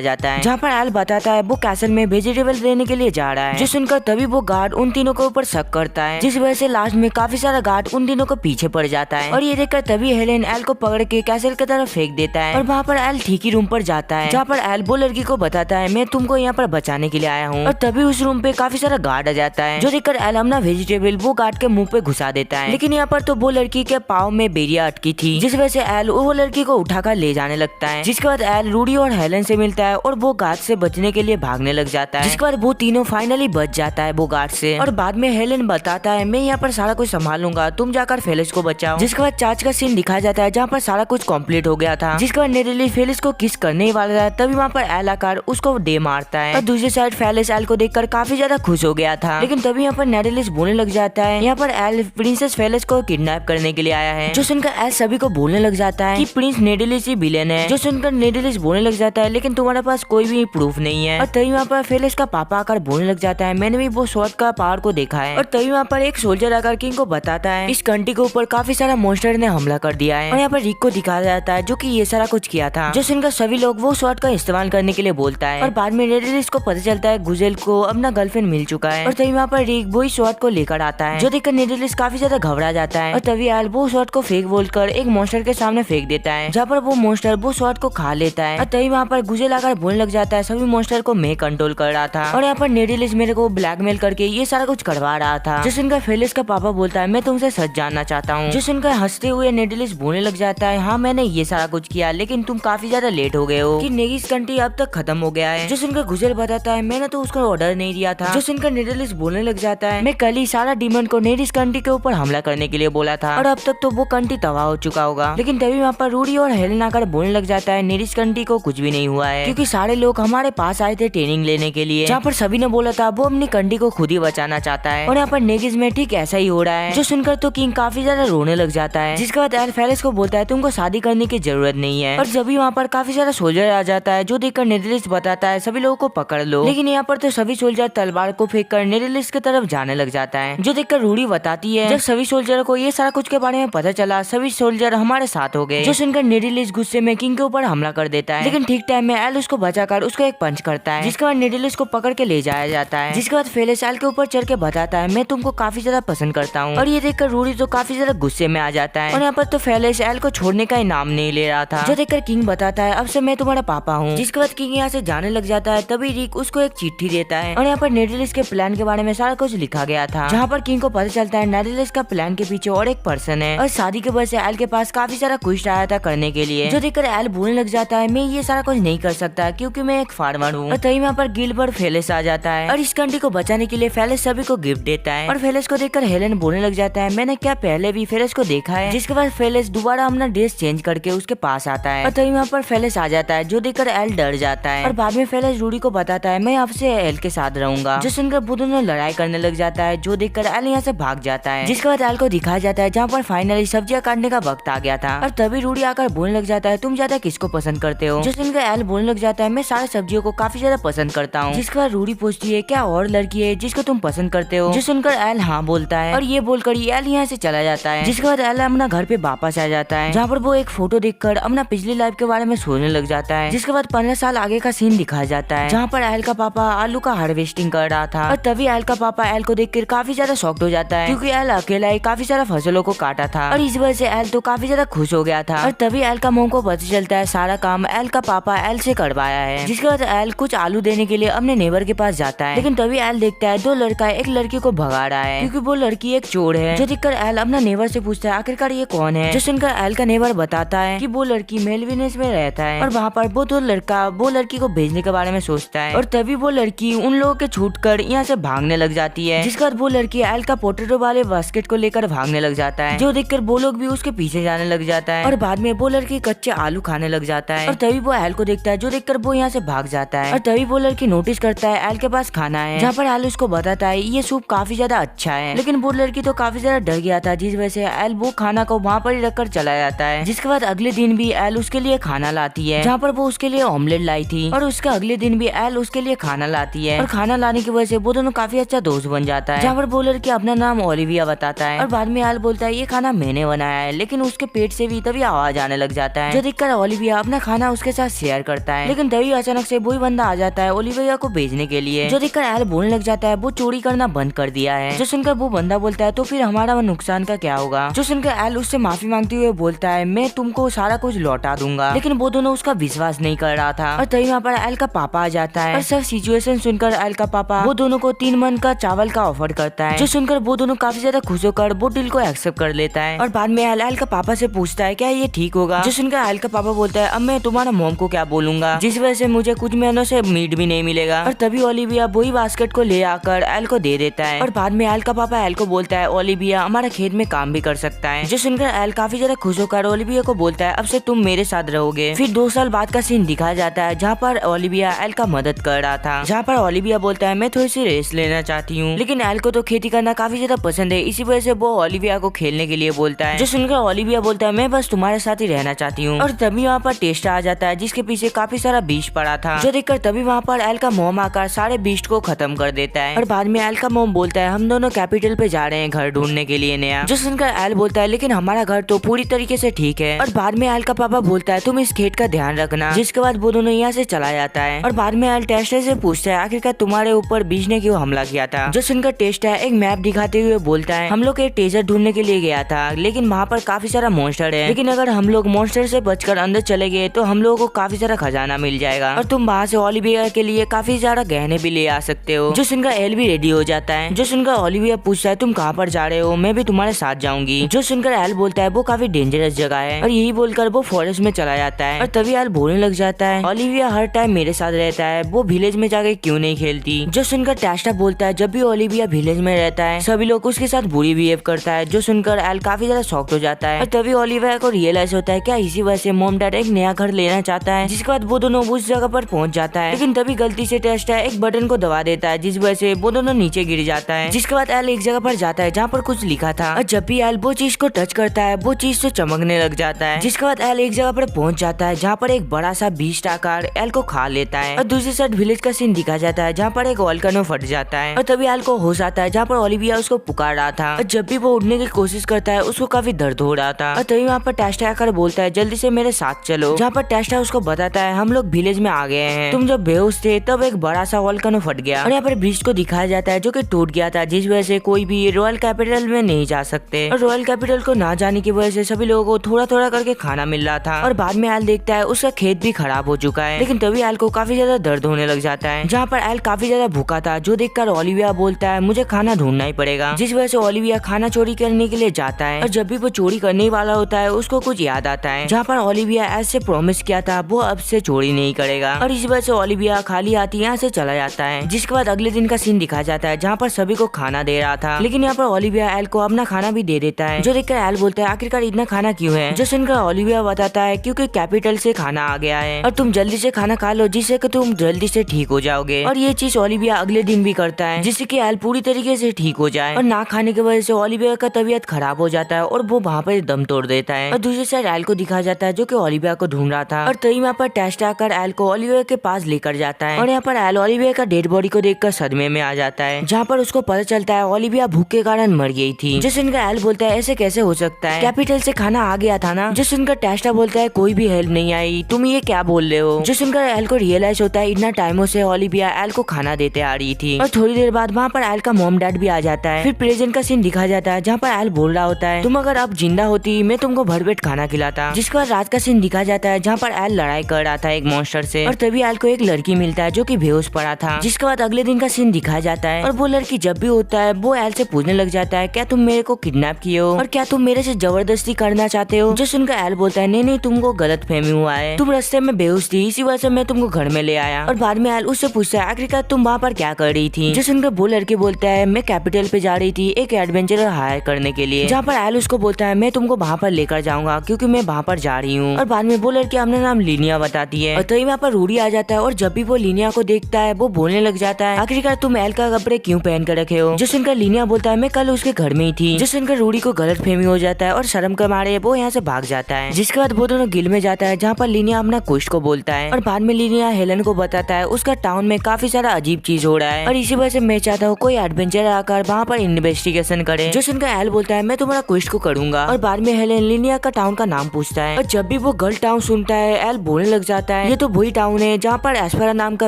जाता है, जहाँ पर एल बताता है वो कैसल में वेजिटेबल देने के लिए जा रहा है। जो सुनकर तभी वो गार्ड उन तीनों के ऊपर शक करता है, जिस वजह से लास्ट में काफी सारा गार्ड उन तीनों को पीछे पड़ जाता है। और ये देखकर तभी हेलेन एल को पकड़ के कैसल की तरफ फेंक देता है और वहाँ पर एल ठीक ही रूम पर जाता है, जहाँ पर एल वो लड़की को बताता है मैं तुमको यहाँ पर बचाने के लिए आया हूँ। और तभी उस रूम पे काफी सारा गार्ड आ जाता है, जो देखकर एल अपना वेजिटेबल वो गार्ड के मुंह पे घुसा देता है। लेकिन यहाँ पर तो वो लड़की के पाँव में बेरिया अटकी थी, जिस वजह से एल वो लड़की को उठाकर ले जाने लगता है। जिसके बाद एल रूडी और हेलेन से मिलता है और वो गार्ड से बचने के लिए भागने लग जाता है। जिसके बाद वो तीनों फाइनली बच जाता है वो गार्ड से। और बाद में हेलेन बताता है मैं यहाँ पर सारा कुछ संभाल लूंगा, तुम जाकर फेलिक्स को बचाओ। जिसके बाद चर्च का सीन दिखाया जाता है, जहाँ पर सारा कुछ कंप्लीट हो गया था। जिसके बाद नेदरली फेलिक्स को किस करने ही वाला था, तभी वहाँ पर एल आकर उसको दे मारता है। और दूसरी साइड फेलिक्स एल को देखकर काफी ज्यादा खुश हो गया था, लेकिन तभी यहाँ पर नेदरलिस बोलने लग जाता है यहाँ पर एल प्रिंसेस फेलिक्स को किडनैप करने के लिए आया है। जो सुनकर एल सभी को बोलने लग जाता है कि प्रिंस नेदरलिस ही विलेन है। जो सुनकर नेदरलिस बोलने लग जाता है लेकिन तुम्हारे पास कोई भी प्रूफ नहीं है। और तभी वहाँ पर फेलिक्स का पापा आकर बोलने लग जाता है मैंने भी वो स्वॉर्ड का पावर को देखा है। और तभी वहाँ पर एक सोल्जर आकर किंग को बताता है इस कंट्री के ऊपर काफी सारा मॉन्स्टर ने हमला कर दिया है। और यहाँ पर रिक को दिखाया जाता है जो कि ये सारा कुछ किया था। जो सुनकर सभी लोग वो स्वॉर्ड का इस्तेमाल करने के लिए बोलता है। और बाद में नेदरलिस को पता चलता है गुजेल को अपना गर्लफ्रेंड मिल चुका है। और तभी वहाँ पर रिक वही स्वॉर्ड को लेकर आता है, जो देखकर नेदरलिस काफी ज्यादा घबरा जाता है। और तभी एल वो स्वॉर्ड को फेंक बोलकर एक मॉन्स्टर के सामने फेंक देता है, जहाँ पर वो मॉन्स्टर वो स्वॉर्ड को खा लेता है। और तभी वहाँ पर गुजेल आकर बोलने लग जाता है सभी मॉन्स्टर को मैं कंट्रोल कर रहा था और यहाँ पर नेदरलिस मेरे को ब्लैकमेल करके ये सारा कुछ करवा रहा था। जो सुनकर फेलिक्स का पापा बोलता है मैं तुमसे सच जानना चाहता हूँ। जो सुनकर हंसते हुए नेदरलिस बोलने लग जाता है हाँ मैंने ये सारा कुछ किया, लेकिन तुम काफी ज्यादा लेट हो गए हो कि नेगिस कंट्री अब तक खत्म हो गया है। जो सुनकर गुजेल बताता है मैंने तो उसको ऑर्डर नहीं दिया था। जो सुनकर नेदरलिस बोलने लग जाता है मैं कल ही सारा डीमन को नेगिस कंट्री के ऊपर हमला करने के लिए बोला था और अब तक तो वो कंट्री तबाह हो चुका होगा। लेकिन तभी वहाँ पर रूडी और हेलेन आकर बोलने लग जाता है नेगिस कंट्री को कुछ भी नहीं हुआ है, क्योंकि सारे लोग हमारे पास आए थे ट्रेनिंग लेने के लिए, जहाँ पर सभी ने बोला था वो अपनी कंट्री को खुद ही बचाना चाहता है। और यहाँ पर नेगिस में ठीक ऐसा ही हो रहा है। जो सुनकर तो किंग काफी ज्यादा रोने लग जाता है, जिसके बाद एल फेलिक्स को बोलता है तुमको शादी करने की जरूरत नहीं है। और जब भी वहाँ पर काफी सारा सोल्जर आ जाता है, जो देखकर नेदरलिस बताता है सभी लोगों को पकड़ लो। लेकिन यहाँ पर तो सभी सोल्जर तलवार को फेंक कर नेदरलिस की तरफ जाने लग जाता है, जो देखकर रूडी बताती है जब सभी सोल्जर को ये सारा कुछ के बारे में पता चला सभी सोल्जर हमारे साथ हो गए। जो सुनकर नेदरलिस गुस्से में किंग के ऊपर हमला कर देता है, लेकिन ठीक टाइम में एल उसको बचाकर उसको एक पंच करता है, जिसके बाद नेदरलिस को पकड़ के ले जाया जाता है। जिसके बाद फेलिक्स एल के ऊपर चढ़ के बताता है मैं तुमको काफी ज्यादा पसंद करता हूँ। और ये देखकर रूडी तो काफी ज्यादा गुस्से में आ जाता है और यहाँ पर तो फेलिक्स एल को छोड़ने का नाम नहीं ले रहा था। जो देखकर किंग बताता है अब से मैं तुम्हारा पापा हूँ। जिसके बाद किंग यहाँ से जाने लग जाता है, तभी रिक उसको एक चिट्ठी देता है और यहाँ पर नेदरलिस के प्लान के बारे में सारा कुछ लिखा गया था, जहाँ पर किंग को पता चलता है नेदरलिस का प्लान के पीछे और एक पर्सन है और शादी के वजह से एल के पास काफी सारा कुछ आया था करने के लिए। जो देखकर एल बोलने लग जाता है मैं ये सारा कुछ नहीं कर सकता क्योंकि मैं एक फार्मर हूँ। और तभी वहाँ पर गिल्बर्ट फेलिक्स आ जाता है और इस कंट्री को बचाने के लिए फेलिक्स सभी को गिफ्ट देता है। और फेलिक्स को देखकर हेलेन बोलने लग जाता है मैंने क्या पहले भी फेलिक्स को देखा है। जिसके बाद फेलिक्स दोबारा अपना ड्रेस चेंज करके उसके पास आता है और तभी वहाँ पर फेलिक्स आ जाता है, जो देखकर एल डर जाता है। और बाद में फेलिक्स रूडी को बताता है मैं आपसे एल के साथ रहूंगा। जो सुनकर वो दोनों लड़ाई करने लग जाता है, जो देखकर एल यहाँ से भाग जाता है। जिसके बाद एल को दिखाया जाता है जहाँ पर फाइनली सब्जियां काटने का वक्त आ गया था। और तभी रूडी आकर बोलने लग जाता है तुम ज्यादा किसको पसंद करते हो। जो सुनकर एल बोलने लग जाता है मैं सारे सब्जियों को काफी ज्यादा पसंद करता हूँ। जिसके बाद रूडी पूछती है क्या और लड़की है जिसको तुम पसंद करते हो। जो सुनकर एल हाँ बोलता है और ये बोलकर एल यहाँ से चला जाता है। जिसके बाद एल अपना घर पे वापस आ जाता है, जहाँ पर वो एक फोटो देखकर अपना पिछली लाइफ के बारे में सोचने लग जाता है। जिसके बाद 15 साल आगे का सीन दिखाया जाता है, जहाँ पर एल का पापा आलू का हार्वेस्टिंग कर रहा था। और तभी एल का पापा एल को देखकर काफी ज्यादा शॉक्ड हो जाता है, क्योंकि एल अकेला ही काफी सारा फसलों को काटा था और इस वजह से एल तो काफी ज्यादा खुश हो गया था। और तभी एल का मॉम को पता चलता है सारा काम एल का पापा एल से करवाया है। जिसके बाद एल कुछ आलू देने के लिए अपने नेबर के पास जाता है, लेकिन तभी एल देखता है दो लड़का एक लड़की को भगा रहा है, क्योंकि वो लड़की एक चोर है। जो देखकर एल अपना नेबर से पूछता है आखिरकार ये कौन है। जो सुनकर एल का नेबर बताता है कि वो लड़की मेलविनेस में रहता है और वहाँ पर वो दो लड़का वो लड़की को भेजने के बारे में सोचता है। और तभी वो लड़की उन लोगों के छूट कर यहाँ से भागने लग जाती है। जिसके बाद वो लड़की एल का पोटैटो वाले बास्केट को लेकर भागने लग जाता है, जो देखकर वो लोग भी उसके पीछे जाने लग जाता है। और बाद में वो लड़की कच्चे आलू खाने लग जाता है और तभी वो एल को देखता है, जो देखकर वो यहाँ से भाग जाता जाता है और तभी वो लड़की नोटिस करता है एल के पास खाना है, जहाँ पर एल उसको बताता है ये सूप काफी ज्यादा अच्छा है। लेकिन वो लड़की तो काफी ज्यादा डर गया था, जिस वजह से एल वो खाना को वहाँ पर ही रखकर चला जाता है। जिसके बाद अगले दिन भी एल उसके लिए खाना लाती है, जहाँ पर वो उसके लिए ऑमलेट लाई थी, और उसके अगले दिन भी एल उसके लिए खाना लाती है। और खाना लाने की वजह से वो दोनों काफी अच्छा दोस्त बन जाता है, जहाँ पर वो लड़की अपना नाम ओलिविया बताता है और बाद में एल बोलता है ये खाना मैंने बनाया है, लेकिन उसके पेट से भी तभी आवाज आने लग जाता है, जो देखकर ओलिविया अपना खाना उसके साथ शेयर करता है। लेकिन तभी अचानक से वही बंदा आ जाता है ओलिविया को भेजने के लिए, जो देखकर एल बोलने लग जाता है वो चोरी करना बंद कर दिया है। जो सुनकर वो बंदा बोलता है तो फिर हमारा नुकसान का क्या होगा। जो सुनकर एल उससे माफी मांगते हुए बोलता है मैं तुमको सारा कुछ लौटा दूंगा, लेकिन वो दोनों उसका विश्वास नहीं कर रहा था। और तभी वहाँ पर एल का पापा आ जाता है और सब सिचुएशन सुनकर एल का पापा वो दोनों को 3 मन का चावल का ऑफर करता है, जो सुनकर वो दोनों काफी ज्यादा खुश होकर वो डील को एक्सेप्ट कर लेता है। और बाद में एल का पापा से पूछता है क्या ये ठीक होगा। जो सुनकर एल का पापा बोलता है अब मैं तुम्हारा मॉम को क्या बोलूंगा, जिस वजह से मुझे कुछ महीनों से मीट भी नहीं मिलेगा। और तभी ओलिविया वही बास्केट को ले आकर एल को दे देता है। और बाद में एल का पापा एल को बोलता है ओलिविया हमारा खेत में काम भी कर सकता है। जो सुनकर एल काफी ज्यादा खुश होकर ओलिविया को बोलता है अब से तुम मेरे साथ रहोगे। फिर 2 साल बाद का सीन दिखाया जाता है, जहाँ पर ओलिविया एल का मदद कर रहा था, जहाँ पर ओलिविया बोलता है मैं थोड़ी सी रेस्ट लेना चाहती हूँ, लेकिन एल को तो खेती करना काफी ज्यादा पसंद है, इसी वजह से वो ओलिविया को खेलने के लिए बोलता है। जो सुनकर ओलिविया बोलता है मैं बस तुम्हारे साथ ही रहना चाहती हूँ। और तभी वहाँ पर टेस्टा आ जाता है, जिसके पीछे काफी सारा बीज पड़ा था, जो देखकर तभी वहाँ पर एल का मोम आकर सारे बीज को खत्म कर देता है। और बाद में एल का मोम बोलता है हम दोनों कैपिटल पे जा रहे हैं घर ढूंढने के लिए नया। जो सुनकर एल बोलता है लेकिन हमारा घर तो पूरी तरीके से ठीक है। और बाद में एल का पापा बोलता है तुम इस खेत का ध्यान रखना, जिसके बाद वो दोनों यहाँ से चला जाता है। और बाद में एल टेस्टा से पूछता है आखिरकार तुम्हारे ऊपर बीज ने क्यों हमला किया था। जो सुनकर टेस्टा एक मैप दिखाते हुए बोलता है हम लोग एक ट्रेजर ढूंढने के लिए गया था, लेकिन वहाँ पर काफी सारा मॉन्स्टर है, लेकिन अगर हम लोग मॉन्स्टर से बचकर अंदर चले गए तो हम लोगों को काफी सारा खजाना मिल जाएगा और तुम वहाँ से ओलिविया के लिए काफी सारा गहने भी ले आ सकते हो। जो सुनकर एल भी रेडी हो जाता है। जो सुनकर ओलिविया पूछता है तुम कहाँ पर जा रहे हो, मैं भी तुम्हारे साथ जाऊंगी। जो सुनकर एल बोलता है वो काफी डेंजरस जगह है, और यही बोलकर वो फॉरेस्ट में चला जाता है। और तभी एल बोलने लग जाता है ओलिविया हर टाइम मेरे साथ रहता है, वो विलेज में जाके क्यों नहीं खेलती। जो सुनकर टेस्टा बोलता है जब भी ओलिविया विलेज में रहता है सभी लोग उसके साथ बुरी बिहेव करता है। जो सुनकर एल काफी ज्यादा शॉक्ड हो जाता है। और तभी ओलिविया को रियलाइज होता है क्या इसी वजह से मॉम डैड एक नया घर लेना चाहता है। जिसके बाद वो दोनों उस जगह पर पहुंच जाता है, लेकिन तभी गलती से टेस्टा एक बटन को दबा देता है, जिस वजह से वो दोनों नीचे गिर जाता है। जिसके बाद एल एक जगह पर जाता है जहाँ पर कुछ लिखा था, और जब भी एल वो चीज को टच करता है वो चीज तो चमकने लग जाता है। जिसके बाद एल एक जगह पर पहुंच जाता है जहाँ पर एक बड़ा सा बीस्ट आकार एल को खा लेता है। और दूसरी साइड विलेज का सीन दिखा जाता है जहाँ पर एक वोल्केनो फट जाता है, और तभी एल को होश आता है जहाँ पर ओलिविया उसको पुकार रहा था। और जब भी वो उठने की कोशिश करता है उसको काफी दर्द हो रहा था। और तभी वहाँ पर टेस्टा आकर बोलता है जल्दी से मेरे साथ चलो, जहाँ पर टेस्टा उसको बताता है हम लोग विलेज में आ गए हैं, तुम जब बेहोश थे तब एक बड़ा सा वोल्केनो फट गया। और यहाँ पर ब्रिज को दिखाया जाता है जो कि टूट गया था, जिस वजह से कोई भी रॉयल कैपिटल में नहीं जा सकते। और रॉयल कैपिटल को ना जाने की वजह से सभी लोगों को थोड़ा थोड़ा करके खाना मिल रहा था। और बाद में एल देखता है उसका खेत भी खराब हो चुका है, लेकिन तभी एल को काफी ज्यादा दर्द होने लग जाता है, जहाँ पर एल काफी ज्यादा भूखा था। जो देखकर ओलिविया बोलता है मुझे खाना ढूंढना ही पड़ेगा, जिस वजह से ओलिविया खाना चोरी करने के लिए जाता है। और जब भी वो चोरी करने वाला होता है उसको कुछ याद आता है, जहाँ पर ओलिविया ऐसे प्रॉमिस किया था वो अब से चोरी नहीं करेगा। और इस वजह से ओलिविया खाली हाथी यहाँ से चला जाता है। जिसके बाद अगले दिन का सीन दिखाया जाता है जहाँ पर सभी को खाना दे रहा था, लेकिन यहाँ पर ओलिविया एल को अपना खाना भी दे देता है। जो देखकर एल बोलता है आखिरकार इतना खाना क्यों है। जो सुनकर ओलिविया बताता है क्योंकि कैपिटल से खाना आ गया है और तुम जल्दी से खाना खा लो, जिससे कि तुम जल्दी से ठीक हो जाओगे। और ये चीज ओलिविया अगले दिन भी करता है, जिससे कि एल पूरी तरीके से ठीक हो जाए। और ना खाने की वजह से ओलिविया का तबीयत खराब हो जाता है और वो वहाँ पर दम तोड़ देता है। और दूसरी साइड एल को दिखाया जाता है जो कि ओलिविया को ढूंढ रहा था। और तभी वहाँ पर टेस्टा आकर एल को ओलिविया के पास लेकर जाता है। और यहाँ पर एल ओलिविया का डेड बॉडी को देखकर सदमे में आ जाता है, जहाँ पर उसको पता चलता है ओलिविया भूख के कारण मर गई थी। जो सुनकर एल बोलता है ऐसे कैसे हो सकता है, कैपिटल से खाना आ गया था ना। जो सुनकर टेस्टा बोलता है कोई भी हेल्प नहीं आई, तुम ये क्या बोल रहे हो। जो सुनकर एल को रियलाइज होता है इतना टाइमों से ओलिविया एल को खाना देते आ रही थी। और थोड़ी देर बाद वहाँ पर एल का मॉम डैड भी आ जाता है। फिर प्रेजेंट का सीन दिखा जाता है जहाँ पर एल बोल रहा होता है तुम अगर अब जिंदा होती मैं तुमको भरपेट खाना खिलाता। जिसके बाद रात का सीन दिखा जाता है जहाँ पर एल लड़ाई कर रहा था एक मॉन्स्टर से, और तभी एल को एक लड़की मिलता है जो कि बेहोश पड़ा था। जिसके बाद अगले दिन का सीन दिखाया जाता है, और वो लड़की जब भी होता है वो एल से पूछने लग जाता है क्या तुम मेरे को किडनैप किए हो और क्या तुम मेरे से जबरदस्ती करना चाहते हो। जो सुनकर एल बोलता है नहीं नहीं तुमको गलत फहमी हुआ है, तुम रास्ते में बेहोश थी इसी वजह से मैं तुमको घर में ले आया। और बाद में एल उससे पूछता है आखिरकार तुम वहाँ पर क्या कर रही थी। जो सुनकर वो लड़की बोलता है मैं कैपिटल पे जा रही थी एक एडवेंचर हायर करने के लिए, जहाँ पर एल उसको बोलता है मैं तुमको वहाँ पर लेकर जाऊंगा क्योंकि मैं वहाँ पर जा रही हूँ। और बाद में वो लड़की अपना नाम लिनिया बताती है। और तभी वहाँ पर रूडी आ जाती जाता है और जब भी वो लीनिया को देखता है वो बोलने लग जाता है, आखिरकार तुम एल का कपड़े क्यों पहन कर रखे हो। जो सुनकर लीनिया बोलता है मैं कल उसके घर में ही थी। जो सुनकर रूडी को गलत फहमी हो जाता है और शर्म के मारे वो यहाँ से भाग जाता है। जिसके बाद वो दोनों गिल में जाता है जहाँ पर लीनिया अपना कुछ को बोलता है और बाद में लीनिया हेलन को बताता है उसका टाउन में काफी सारा अजीब चीज हो रहा है और इसी वजह से मैं चाहता हूँ कोई एडवेंचर आकर वहाँ पर इन्वेस्टिगेशन करे। जो सुनकर एल बोलता है मैं तुम्हारा क्वेस्ट को करूंगा और बाद में हेलन लीनिया का टाउन का नाम पूछता है और जब भी वो गर्ल टाउन सुनता है एल बोलने लग जाता है ये तो वही टाउन है जहाँ पर एस्पेरा नाम का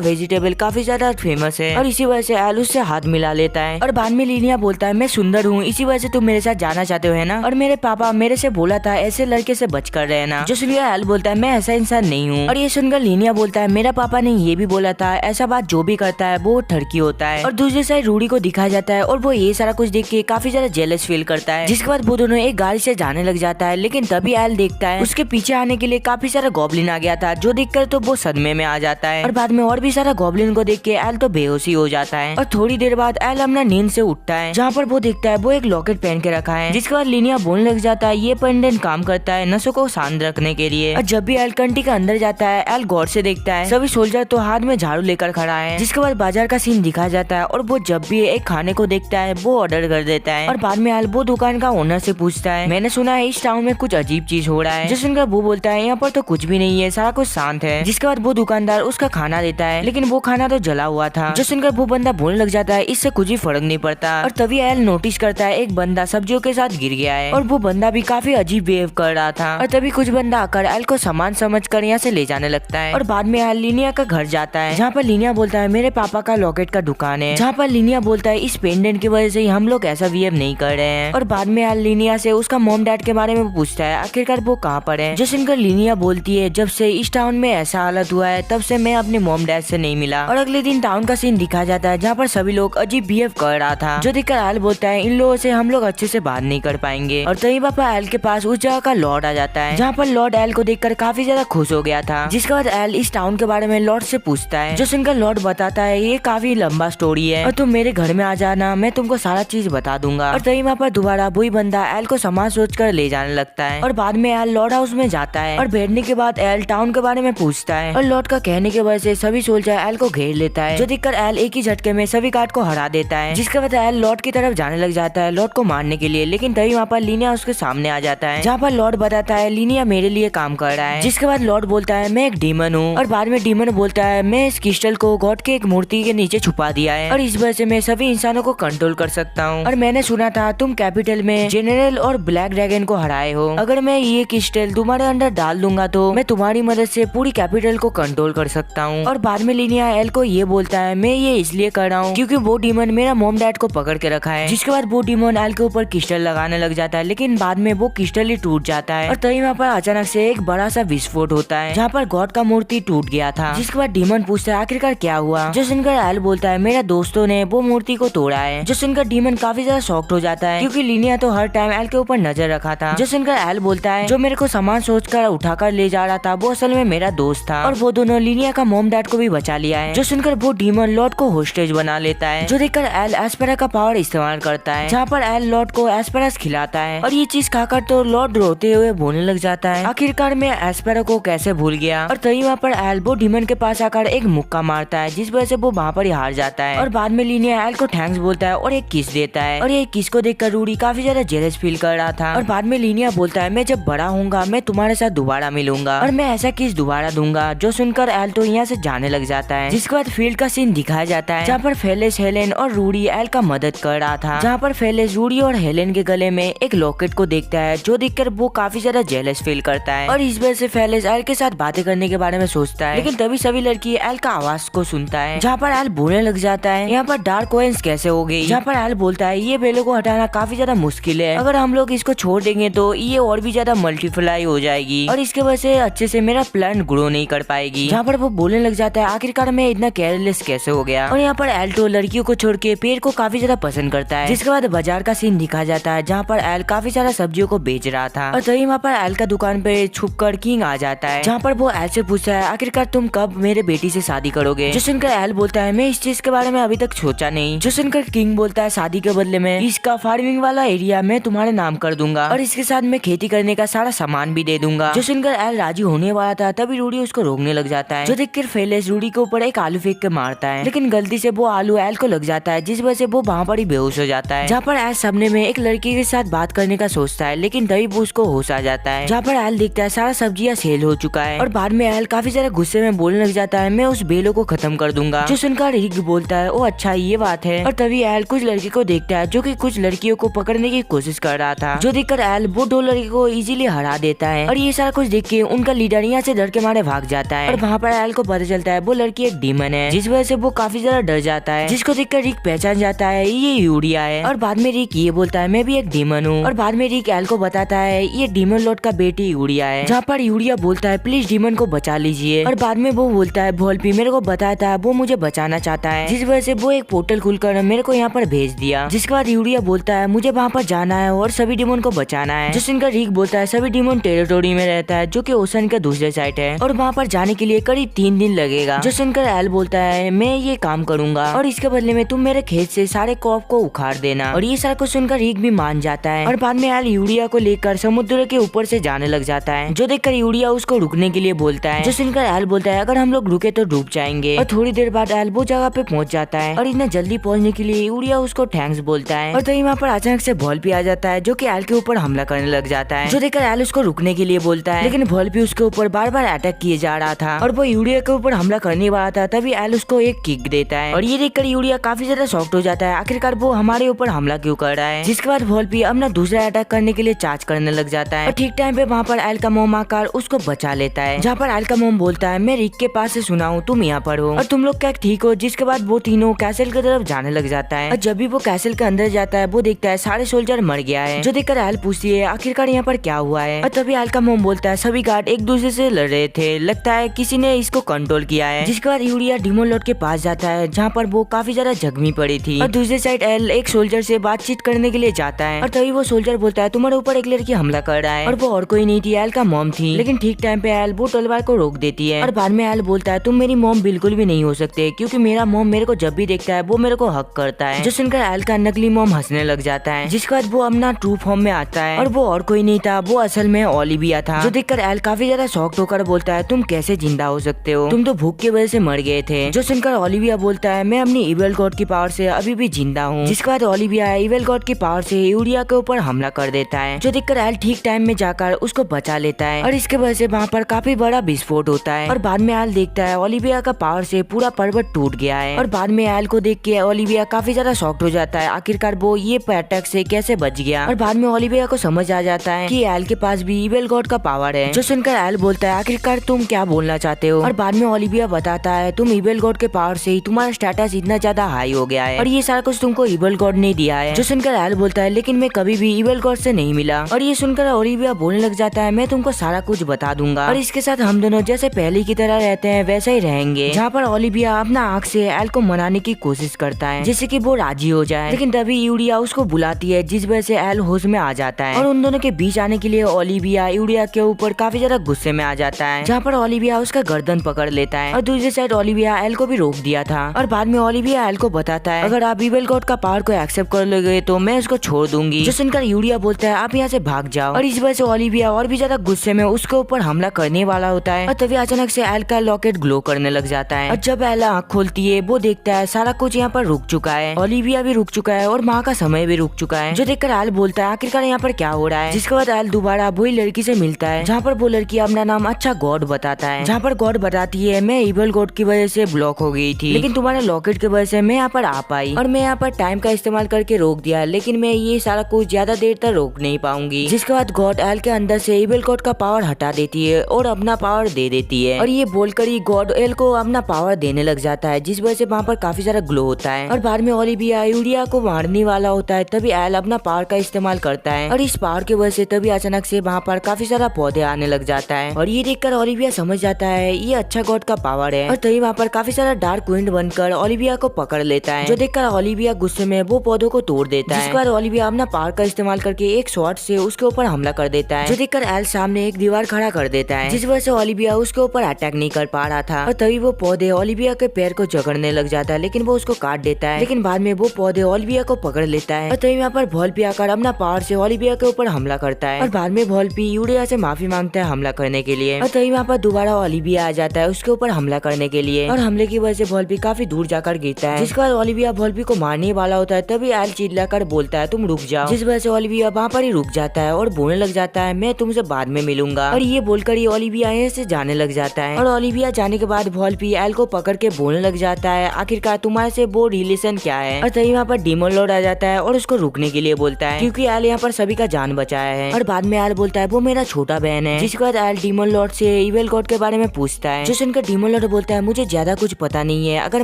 वेजिटेबल काफी ज्यादा फेमस है और इसी वजह से एल उससे हाथ मिला लेता है और बाद में लीनिया बोलता है मैं सुंदर हूँ इसी वजह से तुम मेरे साथ जाना चाहते हो है ना और मेरे पापा मेरे से बोला था ऐसे लड़के से बच कर रहना। जो सुनकर एल बोलता है मैं ऐसा इंसान नहीं हूँ और ये सुनकर लीनिया बोलता है मेरा पापा ने ये भी बोला था ऐसा बात जो भी करता है वो ठरकी होता है। और दूसरी साइड रूडी को दिखाया जाता है और वो ये सारा कुछ देख के काफी ज्यादा जेलस फील करता है। जिसके बाद वो दोनों एक गाड़ी से जाने लग जाता है लेकिन तभी एल देखता है उसके पीछे आने के लिए काफी सारा गॉब्लिन आ गया था जो देखकर तो वो सदमे में आ जाता है और बाद में और भी सारा गॉब्लिन को देख के एल तो बेहोशी हो जाता है और थोड़ी देर बाद एल अपना नींद से उठता है जहाँ पर वो देखता है वो एक लॉकेट पहन के रखा है। जिसके बाद लीनिया बोलने लग जाता है ये पेंडेंट काम करता है नसों को शांत रखने के लिए। और जब भी एल कंट्री के अंदर जाता है एल गौर से देखता है सभी सोल्जर तो हाथ में झाड़ू लेकर खड़ा है। जिसके बाद बाजार का सीन दिखाया जाता है और वो जब भी एक खाने को देखता है वो ऑर्डर कर देता है और बाद में एल वो दुकान का ओनर से पूछता है मैंने सुना है इस टाउन में कुछ अजीब चीज हो रहा है। जो सुनकर वो बोलता है यहाँ पर तो कुछ भी नहीं है सारा कुछ शांत है। जिसके बाद वो दुकानदार उसका खाना देता है लेकिन वो खाना तो जला हुआ था। जो सुनकर वो बंदा बोलने लग जाता है इससे कुछ भी फर्क नहीं पड़ता और तभी एल नोटिस करता है एक बंदा सब्जियों के साथ गिर गया है और वो बंदा भी काफी अजीब बिहेव कर रहा था और तभी कुछ बंदा आकर एल को सामान समझकर यहाँ से ले जाने लगता है और बाद में एल लीनिया का घर जाता है जहाँ पर लीनिया बोलता है मेरे पापा का लॉकेट का दुकान है। जहाँ पर लीनिया बोलता है इस पेंडेंट की वजह से हम लोग ऐसा बिहेव नहीं कर रहे हैं और बाद में एल लीनिया से उसका मॉम डैड के बारे में पूछता है आखिरकार वो कहाँ पर है। जो सुनकर लीनिया बोलती है जब से इस टाउन में ऐसा हालत हुआ है तब से मैं अपने मॉम डैड से नहीं मिला। और अगले दिन टाउन का सीन दिखाया जाता है जहाँ पर सभी लोग अजीब बिहेव कर रहा था जो देखकर एल बोलता है इन लोगों से हम लोग अच्छे से बात नहीं कर पाएंगे। और तभी पापा एल के पास उस जगह का लॉर्ड आ जाता है जहाँ पर लॉर्ड एल को देखकर काफी ज्यादा खुश हो गया था। जिसके बाद एल इस टाउन के बारे में लॉर्ड से पूछता है। जो सुनकर लॉर्ड बताता है ये काफी लंबा स्टोरी है और तुम मेरे घर में आ जाना मैं तुमको सारा चीज बता दूंगा। और तभी वहाँ पर दोबारा वही बंदा एल को सामान सोच कर ले जाने लगता है और बाद में एल लॉर्ड हाउस में जाता है और बैठने के बाद एल टाउन के बारे में पूछता है और लॉर्ड का कहने की वजह से सभी सोल्जर एल को घेर लेता है जो देखकर एल एक ही झटके में सभी गार्ड को हरा देता है। जिसके बाद एल लॉर्ड की तरफ जाने लग जाता है लॉर्ड को मारने के लिए लेकिन तभी वहाँ पर लीनिया उसके सामने आ जाता है जहाँ पर लॉर्ड बताता है लीनिया मेरे लिए काम कर रहा है। जिसके बाद लॉर्ड बोलता है मैं एक डीमन हूँ और बाद में डीमन बोलता है मैं इस क्रिस्टल को गॉड के एक मूर्ति के नीचे छुपा दिया है और इस वजह से मैं सभी इंसानों को कंट्रोल कर सकता हूँ। और मैंने सुना था तुम कैपिटल में जनरल और ब्लैक ड्रैगन को हराए हो। अगर मैं ये क्रिस्टल तुम्हारे अंदर डाल दूंगा तो मैं तुम्हारी मदद से पूरी कैपिटल को कंट्रोल कर सकता हूँ। और बाद में लीनिया एल को ये बोलता है मैं ये इसलिए कर रहा हूँ क्योंकि वो डीमन मेरा मॉम डैड को पकड़ के रखा है। जिसके बाद वो डीमन एल के ऊपर क्रिस्टल लगाने लग जाता है लेकिन बाद में वो क्रिस्टल ही टूट जाता है और तभी वहाँ पर अचानक से एक बड़ा सा विस्फोट होता है जहाँ पर गॉड का मूर्ति टूट गया था। जिसके बाद डीमन पूछता है आखिरकार क्या हुआ। जो सुनकर एल बोलता है मेरा दोस्तों ने वो मूर्ति को तोड़ा है। जो सुनकर डीमन काफी ज्यादा शॉक्ड हो जाता है क्योंकि लीनिया तो हर टाइम एल के ऊपर नजर रखा था। जो सुनकर एल बोलता है जो मेरे को सामान सोचकर उठाकर ले जा रहा था वो असल में मेरा दोस्त था और वो दोनों लीनिया का मॉम डैड को भी बचा लिया है। जो सुनकर वो डीमन लॉर्ड को होस्टेज बना लेता है जो देखकर एल एस्पेरा का पावर इस्तेमाल करता है जहाँ पर एल लॉर्ड को एस्पेरस खिलाता है और ये चीज खाकर तो लॉर्ड रोते हुए बोलने लग जाता है आखिरकार मैं एस्पेरा को कैसे भूल गया। और तभी वहाँ पर एल वो डीमन के पास आकर एक मुक्का मारता है जिस वजह से वो वहाँ पर ही हार जाता है। और बाद में लीनिया एल को थैंक्स बोलता है और एक किस देता है और ये किस को देखकर रूडी काफी ज्यादा जेलस फील कर रहा था। और बाद में लीनिया बोलता है मैं जब बड़ा होऊंगा मैं तुम्हारे साथ दोबारा मिलूंगा और मैं ऐसा किस दोबारा दूंगा। जो सुनकर एल तो यहाँ से जाने लग जाता है। जिसके बाद फील्ड का सीन दिखाया जाता है जहाँ पर फेलिस हेलेन और रूडी एल का मदद कर रहा था जहाँ पर फेलिस रूडी और हेलेन के गले में एक लॉकेट को देखता है जो देखकर वो काफी ज्यादा जेलस फील करता है और इस वजह से फेलिस एल के साथ बातें करने के बारे में सोचता है। लेकिन तभी सभी लड़की एल का आवाज को सुनता है जहाँ पर एल बोलने लग जाता है यहाँ पर डार्क कोइंस कैसे हो गई। जहाँ पर एल बोलता है ये बेलों को हटाना काफी ज्यादा मुश्किल है अगर हम लोग इसको छोड़ देंगे तो ये और भी ज्यादा मल्टीप्लाई हो जाएगी और इसके वजह से अच्छे से मेरा प्लान ग्रो नहीं कर पाएगी। जहाँ पर वो बोलने लग जाता है आखिरकार मैं इतना केयरलेस कैसे हो गया। और यहाँ पर एल तो लड़कियों को छोड़ के पेड़ को काफी ज्यादा पसंद करता है। जिसके बाद बाजार का सीन दिखा जाता है जहाँ पर एल काफी सारा सब्जियों को बेच रहा था और तभी वहाँ पर एल का दुकान पे छुपकर किंग आ जाता है जहाँ पर वो एल से पूछता है आखिरकार तुम कब मेरे बेटी से शादी करोगे। जो सुनकर एल बोलता है मैं इस चीज के बारे में अभी तक सोचा नहीं। जो सुनकर किंग बोलता है शादी के बदले में इसका फार्मिंग वाला एरिया मैं तुम्हारे नाम कर दूंगा और इसके साथ मैं खेती करने का सारा सामान भी दे दूंगा। जो सुनकर एल राजी होने वाला था तभी रूडी उसको रोकने लग जाता है जो देखकर फेलिक्स रूडी के ऊपर एक आलू फेंक के मारता है, लेकिन गलती से वो आलू एल को लग जाता है, जिस वजह से वो वहाँ पर ही बेहोश हो जाता है। जहाँ पर एल सामने में एक लड़की के साथ बात करने का सोचता है, लेकिन तभी वो उसको होश आ जाता है। जहाँ पर एल देखता है सारा सब्जियां सेल हो चुका है और बाद में एल काफी ज्यादा गुस्से में बोलने लग जाता है, मैं उस बेलों को खत्म कर दूंगा। जो सुनकर रिक बोलता है, ओ अच्छा ये बात है। और तभी एल कुछ लड़की को देखता है जो कि कुछ लड़कियों को पकड़ने की कोशिश कर रहा था, जो देखकर एल वो दो लड़की को इजीली हरा देता है। और ये सारा कुछ देख के उनका लीडर यहाँ से डर के मारे भाग जाता है और वहाँ पर एल को पता चलता है वो लड़की एक डीमन है, जिस वजह से वो काफी ज्यादा डर जाता है, जिसको देखकर रिक पहचान जाता है ये यूरिया है। और बाद में रिक ये बोलता है मैं भी एक डीमन हूँ। और बाद में रिक एल को बताता है ये डीमन लॉर्ड का बेटी यूरिया है। जहाँ पर यूरिया बोलता है प्लीज डीमन को बचा लीजिए। और बाद में वो बोलता है वोल्पी मेरे को बताता है वो मुझे बचाना चाहता है, जिस वजह से वो एक पोर्टल खुलकर मेरे को यहाँ पर भेज दिया। जिसके बाद यूरिया बोलता है मुझे वहाँ पर जाना है और सभी डीमन को बचाना है। जो सुनकर रिक बोलता है सभी डीमन टेरिटोरी में रहता है जो कि ओशन के दूसरे साइड है और वहाँ पर जाने के लिए करीब 3 दिन लगेगा। जो सुनकर एल बोलता है मैं ये काम करूंगा और इसके बदले में तुम मेरे खेत से सारे क्रॉप को उखाड़ देना। और ये सारा कुछ सुनकर रिक भी मान जाता है और बाद में एल यूरिया को लेकर समुद्र के ऊपर से जाने लग जाता है, जो देखकर यूरिया उसको रुकने के लिए बोलता है। जो सुनकर एल बोलता है अगर हम लोग रुके तो डूब जाएंगे। और थोड़ी देर बाद एल वो जगह पे पहुंच जाता है और इतना जल्दी पहुंचने के लिए यूरिया उसको थैंक्स बोलता है। और तभी वहाँ पर अचानक से वोल्पी आ जाता है जो कि एल के ऊपर हमला करने लग जाता है, जो देखकर एल उसको रुकने के लिए बोलता है, लेकिन वोल्पी उसके ऊपर बार बार अटैक किए जा रहा था और वो यूरिया के ऊपर हमला करने वाला था। तभी एल उसको एक किक देता है और ये देखकर यूरिया काफी ज्यादा शॉक्ड हो जाता है, आखिरकार वो हमारे ऊपर हमला क्यों कर रहा है। जिसके बाद वोल्पी अपना दूसरा अटैक करने के लिए चार्ज करने लग जाता है और ठीक टाइम पे वहाँ पर एल का मोम आकर उसको बचा लेता है। जहाँ पर एल का मोम बोलता है मैं रिक के पास से सुना हूँ तुम यहाँ पर हो और तुम लोग क्या ठीक हो। जिसके बाद वो तीनों कैसल की तरफ जाने लग जाता है और जब भी वो कैसल के अंदर जाता है वो देखता है सारे सोल्जर मर गया है, जो देखकर एल पूछती है आखिरकार यहाँ पर क्या हुआ है। और तभी एल का मोम बोलता है सभी गार्ड एक दूसरे से लड़ रहे थे, लगता है किसी ने इसको कंट्रोल किया है। जिसके बाद यूरिया डीमन लॉर्ड के पास जाता है जहाँ पर वो काफी ज्यादा जख्मी पड़ी थी और दूसरी साइड एल एक सोल्जर से बातचीत करने के लिए जाता है और तभी वो सोल्जर बोलता है तुम्हारे ऊपर एक लड़की हमला कर रहा है और वो और कोई नहीं थी एल का मॉम थी। लेकिन ठीक टाइम पे एल वो तलवार को रोक देती है और बाद में एल बोलता है तुम मेरी मॉम बिल्कुल भी नहीं हो सकते, क्योंकि मेरा मॉम मेरे को जब भी देखता है वो मेरे को हक करता है। जो सुनकर एल का नकली मॉम हंसने लग जाता है, जिसके बाद वो अपना ट्रू फॉर्म में आता है और वो और कोई नहीं था, वो असल में ओलिविया था। जो देखकर एल काफी ज्यादा शॉक्ड होकर बोलता है तुम कैसे जिंदा हो सकते हो, तुम तो भूख की वजह से मर गए थे। जो सुनकर ओलिविया बोलता है मैं अपनी इविल गॉड की पावर से अभी भी जिंदा हूँ। जिसके बाद ओलिविया इविल गॉड की पावर से यूरिया के ऊपर हमला कर देता है, जो देखकर एल ठीक टाइम में जाकर उसको बचा लेता है और इसके वजह से वहाँ पर काफी बड़ा विस्फोट होता है। और बाद में एल देखता है ओलिविया का पावर से पूरा पर्वत टूट गया है और बाद में एल को देख के ओलिविया काफी ज्यादा शॉक्ड हो जाता है, आखिरकार वो ये अटैक से कैसे बच गया। और बाद में ओलिविया को समझ आ जाता है कि एल के पास भी इविल गॉड का पावर है। जो सुनकर एल बोलता है आखिरकार तुम क्या बोलना चाहते हो। और बाद में ओलिविया बताता है तुम इविल गॉड के पावर से ही तुम्हारा स्टेटस इतना ज्यादा हाई हो गया है और ये सारा कुछ तुमको इविल गॉड ने दिया है। जो सुनकर एल बोलता है लेकिन मैं कभी भी इविल गॉड से नहीं मिला। और ये सुनकर ओलिविया बोलने लग जाता है मैं तुमको सारा कुछ बता दूंगा और इसके साथ हम दोनों जैसे पहले की तरह रहते हैं वैसे ही रहेंगे। जहाँ पर ओलिविया अपना आँख से एल को मनाने की कोशिश करता है जिससे कि वो राजी हो जाए, लेकिन तभी यूरिया उसको बुलाती है, जिस वजह से एल होश में आ जाता है और उन दोनों के बीच आने के लिए ओलिविया यूरिया के ऊपर काफी ज्यादा गुस्से में आ जाता है। जहाँ पर ओलिविया उसका गर्दन पकड़ लेता है और दूसरी साइड ओलिविया एल को भी रोक दिया था। और बाद में ओलिविया एल को बताता है अगर आप इविल गॉड का पावर को एक्सेप्ट कर लोगे तो मैं उसको छोड़ दूंगी। जो सुनकर यूरिया बोलता है आप यहाँ से भाग जाओ और इस वजह से ओलिविया और भी ज्यादा गुस्से में उसके ऊपर हमला करने वाला होता है और तभी अचानक से एल का लॉकेट ग्लो करने लग जाता है और जब एल आँख खोलती है वो देखता है सारा कुछ यहाँ पर रुक चुका है, ओलिविया भी रुक चुका है और माँ का समय भी रुक चुका है। जो देखकर एल बोलता है आखिरकार यहाँ पर क्या हो रहा है। जिसके बाद एल दोबारा वही लड़की से मिलता है जहाँ पर वो लड़की अपना नाम अच्छा गॉड बताता है, जहाँ पर गॉड बताती है मैं इविल गॉड की वजह से ब्लॉक हो गई थी, लेकिन तुम्हारे लॉकेट की वजह से मैं यहाँ पर आ पाई और मैं यहाँ पर टाइम का इस्तेमाल करके रोक दिया, लेकिन मैं ये सारा कुछ ज्यादा देर तक रोक नहीं पाऊंगी। जिसके बाद गॉड एल के अंदर से इविल गॉड का पावर हटा देती है और अपना पावर दे देती है और ये बोलकर ही गॉड एल को अपना पावर देने लग जाता है, जिस वजह से वहाँ पर काफी सारा ग्लो होता है। और बाद में ओलिविया यूरिया को मारने वाला होता है, तभी एल अपना पावर का इस्तेमाल करता है और इस पावर की वजह से तभी अचानक से वहाँ पर काफी सारा पौधे आने लग जाता है और ये देखकर ओलिविया समझ जाता है ये अच्छा गॉड का पावर है और तभी वहाँ पर काफी सारा डार्क विंड बनकर ओलिविया को पकड़ लेता है। जो देखकर ओलिविया गुस्से में वो पौधों को तोड़ देता है। जिसके बाद ओलिविया अपना पावर का इस्तेमाल करके एक शॉट से उसके ऊपर हमला कर देता है, जो देखकर एल सामने एक दीवार खड़ा कर देता है, जिस वजह से ओलिविया उसके ऊपर अटैक नहीं कर पा रहा था और तभी वो पौधे ओलिविया के पैर को जकड़ने लग जाता है, लेकिन वो उसको काट देता है। लेकिन बाद में वो पौधे ओलिविया को पकड़ लेता है और तभी यहाँ पर वोल्पी आकर अपना पावर से ओलिविया के ऊपर हमला करता है और बाद में वोल्पी यूरिया से माफी मांगता है हमला करने के लिए और तभी वहाँ पर दोबारा ओलिविया आ जाता है उसके ऊपर हमला करने के लिए और हमले की वजह से वॉल्पी काफी दूर जाकर गिरता है। जिसके बाद ओलिविया वॉल्पी को मारने वाला होता है तभी एल चिल्लाकर बोलता है तुम रुक जाओ। जिस वजह से ओलिविया वहाँ पर ही रुक जाता है और बोलने लग जाता है मैं तुमसे बाद में मिलूंगा। और ये बोलकर ही ओलिविया यहाँ से जाने लग जाता है। और ओलिविया जाने के बाद वॉल्पी एल को पकड़ के बोलने लग जाता है आखिरकार तुम्हारे से वो रिलेशन क्या है। और तभी वहाँ पर डीमन लॉर्ड आ जाता है और उसको रुकने के लिए बोलता है क्योंकि एल यहाँ पर सभी का जान बचाया है। और बाद में एल बोलता है वो मेरा छोटा बहन है। जिसके बाद एल डीमन लॉर्ड से इविल गॉड के बारे में पूछता है। जो सुनकर डीमन लॉर्ड बोलता है मुझे ज्यादा कुछ पता नहीं है, अगर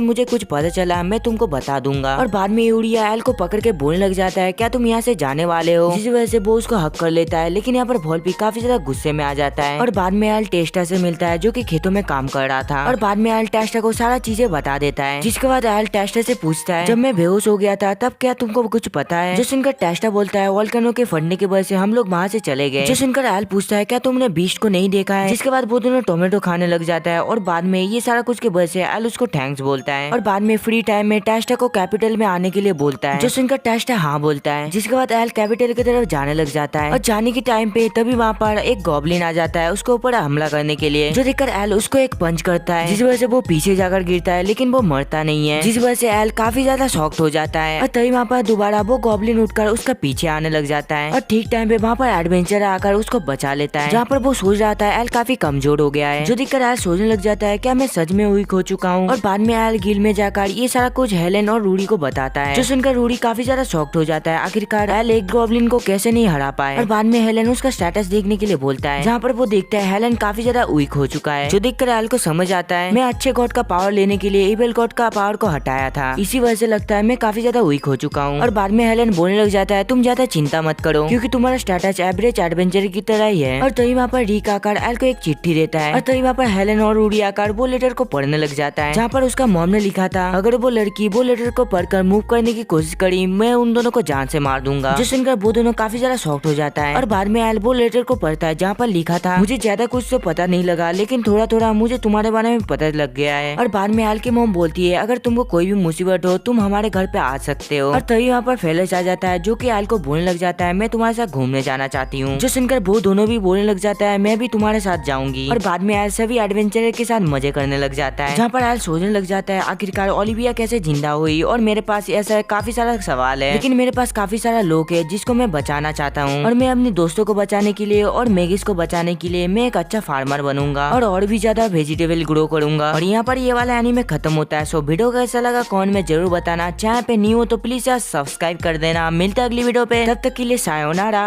मुझे कुछ पता चला मैं तुमको बता दूंगा। और बाद में यूरिया एल को पकड़ के बोलने लग जाता है क्या तुम यहाँ से जाने वाले हो। जिस वजह से वो उसको हक कर लेता है। लेकिन यहाँ पर वॉल्पी काफी ज्यादा गुस्से में आ जाता है। और बाद में एल टेस्टा से मिलता है जो कि खेतों में काम कर रहा था। और बाद में एल टेस्टा को सारा चीजें बता देता है। जिसके बाद एल टेस्टा से पूछता है जब मैं बेहोश हो गया था तब क्या तुमको कुछ पता है। जो सुनकर टेस्टा बोलता है वोल्केनो के फटने की वजह से हम लोग वहाँ से चले गए। जो सुनकर एल पूछता है क्या तुमने बीस्ट को नहीं देखा है। जिसके बाद वो दोनों टोमेटो खाने लग जाता है। और बाद में ये सारा कुछ की वजह से एल उसको थैंक्स बोलता है। और बाद में फ्री टाइम में टेस्टा को कैपिटल में आने के लिए बोलता है। जो सुनकर टेस्टा हाँ बोलता है। जिसके बाद एल कैपिटल की तरफ जाने लग जाता है। और जाने के टाइम पे तभी वहाँ पर एक गॉब्लिन आ जाता है उसके ऊपर हमला करने के लिए। जो देखकर एल उसको एक पंच करता है जिस वजह से वो पीछे जाकर गिरता है लेकिन वो मरता नहीं है। जिस वजह से एल काफी ज्यादा शॉक्ड हो जाता है। और तभी वहाँ पर दोबारा वो गॉब्लिन उठकर उसका पीछे आने लग जाता है। और ठीक टाइम पे वहाँ पर एडवेंचर आकर उसको बचा लेता है। जहाँ पर वो सोच रहा था एल काफी कमजोर हो गया है। जो देखकर एल सोचने लग जाता है क्या मैं सच में वीक हो चुका हूँ। और बाद में एल गिल में जाकर ये सारा कुछ हेलेन और रूडी को बताता है। जो सुनकर रूडी काफी ज्यादा शॉक्ड हो जाता है आखिरकार एल एक गॉब्लिन को कैसे नहीं हरा पाए। और बाद में हेलेन उसका स्टेटस देखने के लिए बोलता है जहाँ पर वो देखता है हेलेन काफी ज्यादा वीक हो चुका है। जो देखकर एल को समझ आता है मैं अच्छे गॉड का पावर लेने के लिए इविल गॉड का पावर को हटाया था, इसी वजह से लगता है मैं काफी ज्यादा वीक हो चुका हूँ। और बाद में हेलेन बोलने लग जाता है तुम ज्यादा चिंता मत करो क्योंकि तुम्हारा स्टेटस एवरेज एडवेंचर की तरह ही है। और तभी वहाँ पर रिक आकर एल को एक चिट्ठी देता है। और तभी वहाँ पर हेलेन और रूडी आकर वो लेटर को पढ़ने लग जाता है जहाँ पर उसका मॉम ने लिखा था अगर वो लड़की वो लेटर को पढ़कर मूव करने की कोशिश करी मैं उन दोनों को जान से मार दूंगा। जो सुनकर वो दोनों काफी ज्यादा शॉक्ड हो जाता है। और बाद में एल वो लेटर को पढ़ता है जहाँ पर लिखा था मुझे ज्यादा कुछ तो पता नहीं लगा लेकिन थोड़ा थोड़ा मुझे तुम्हारे बारे में पता लग गया है। और बाद में एल की मॉम बोलती है अगर तुमको कोई भी मुसीबत हो तुम हमारे घर पे आ सकते हो। और तभी वहाँ पर फेलस आ जाता है जो कि एल को बोलने लग जाता है मैं तुम्हारे साथ घूमने जाना चाहती हूँ। जो सुनकर वो दोनों भी बोलने लग जाता है मैं भी तुम्हारे साथ जाऊंगी। और बाद में एल सभी एडवेंचर के साथ मजे करने लग जाता है जहाँ पर एल सोचने लग जाता है आखिरकार ओलिविया कैसे जिंदा हुई। और मेरे पास ऐसा काफी सारा सवाल है लेकिन मेरे पास काफी सारा लोग है जिसको मैं बचाना चाहता हूँ। और मैं अपने दोस्तों को बचाने के लिए और मैगिस को बचाने के लिए मैं एक अच्छा फार्मर बनूंगा और भी ज्यादा वेजिटेबल ग्रो करूंगा। और यहाँ पर ये वाला एनीमे खत्म होता है। सो वीडियो कैसा लगा कमेंट में जरूर बताना। चैनल पे न्यू हो तो प्लीज यार सब्सक्राइब कर देना। मिलता है अगली वीडियो पे, तब तक के लिए सायोनारा।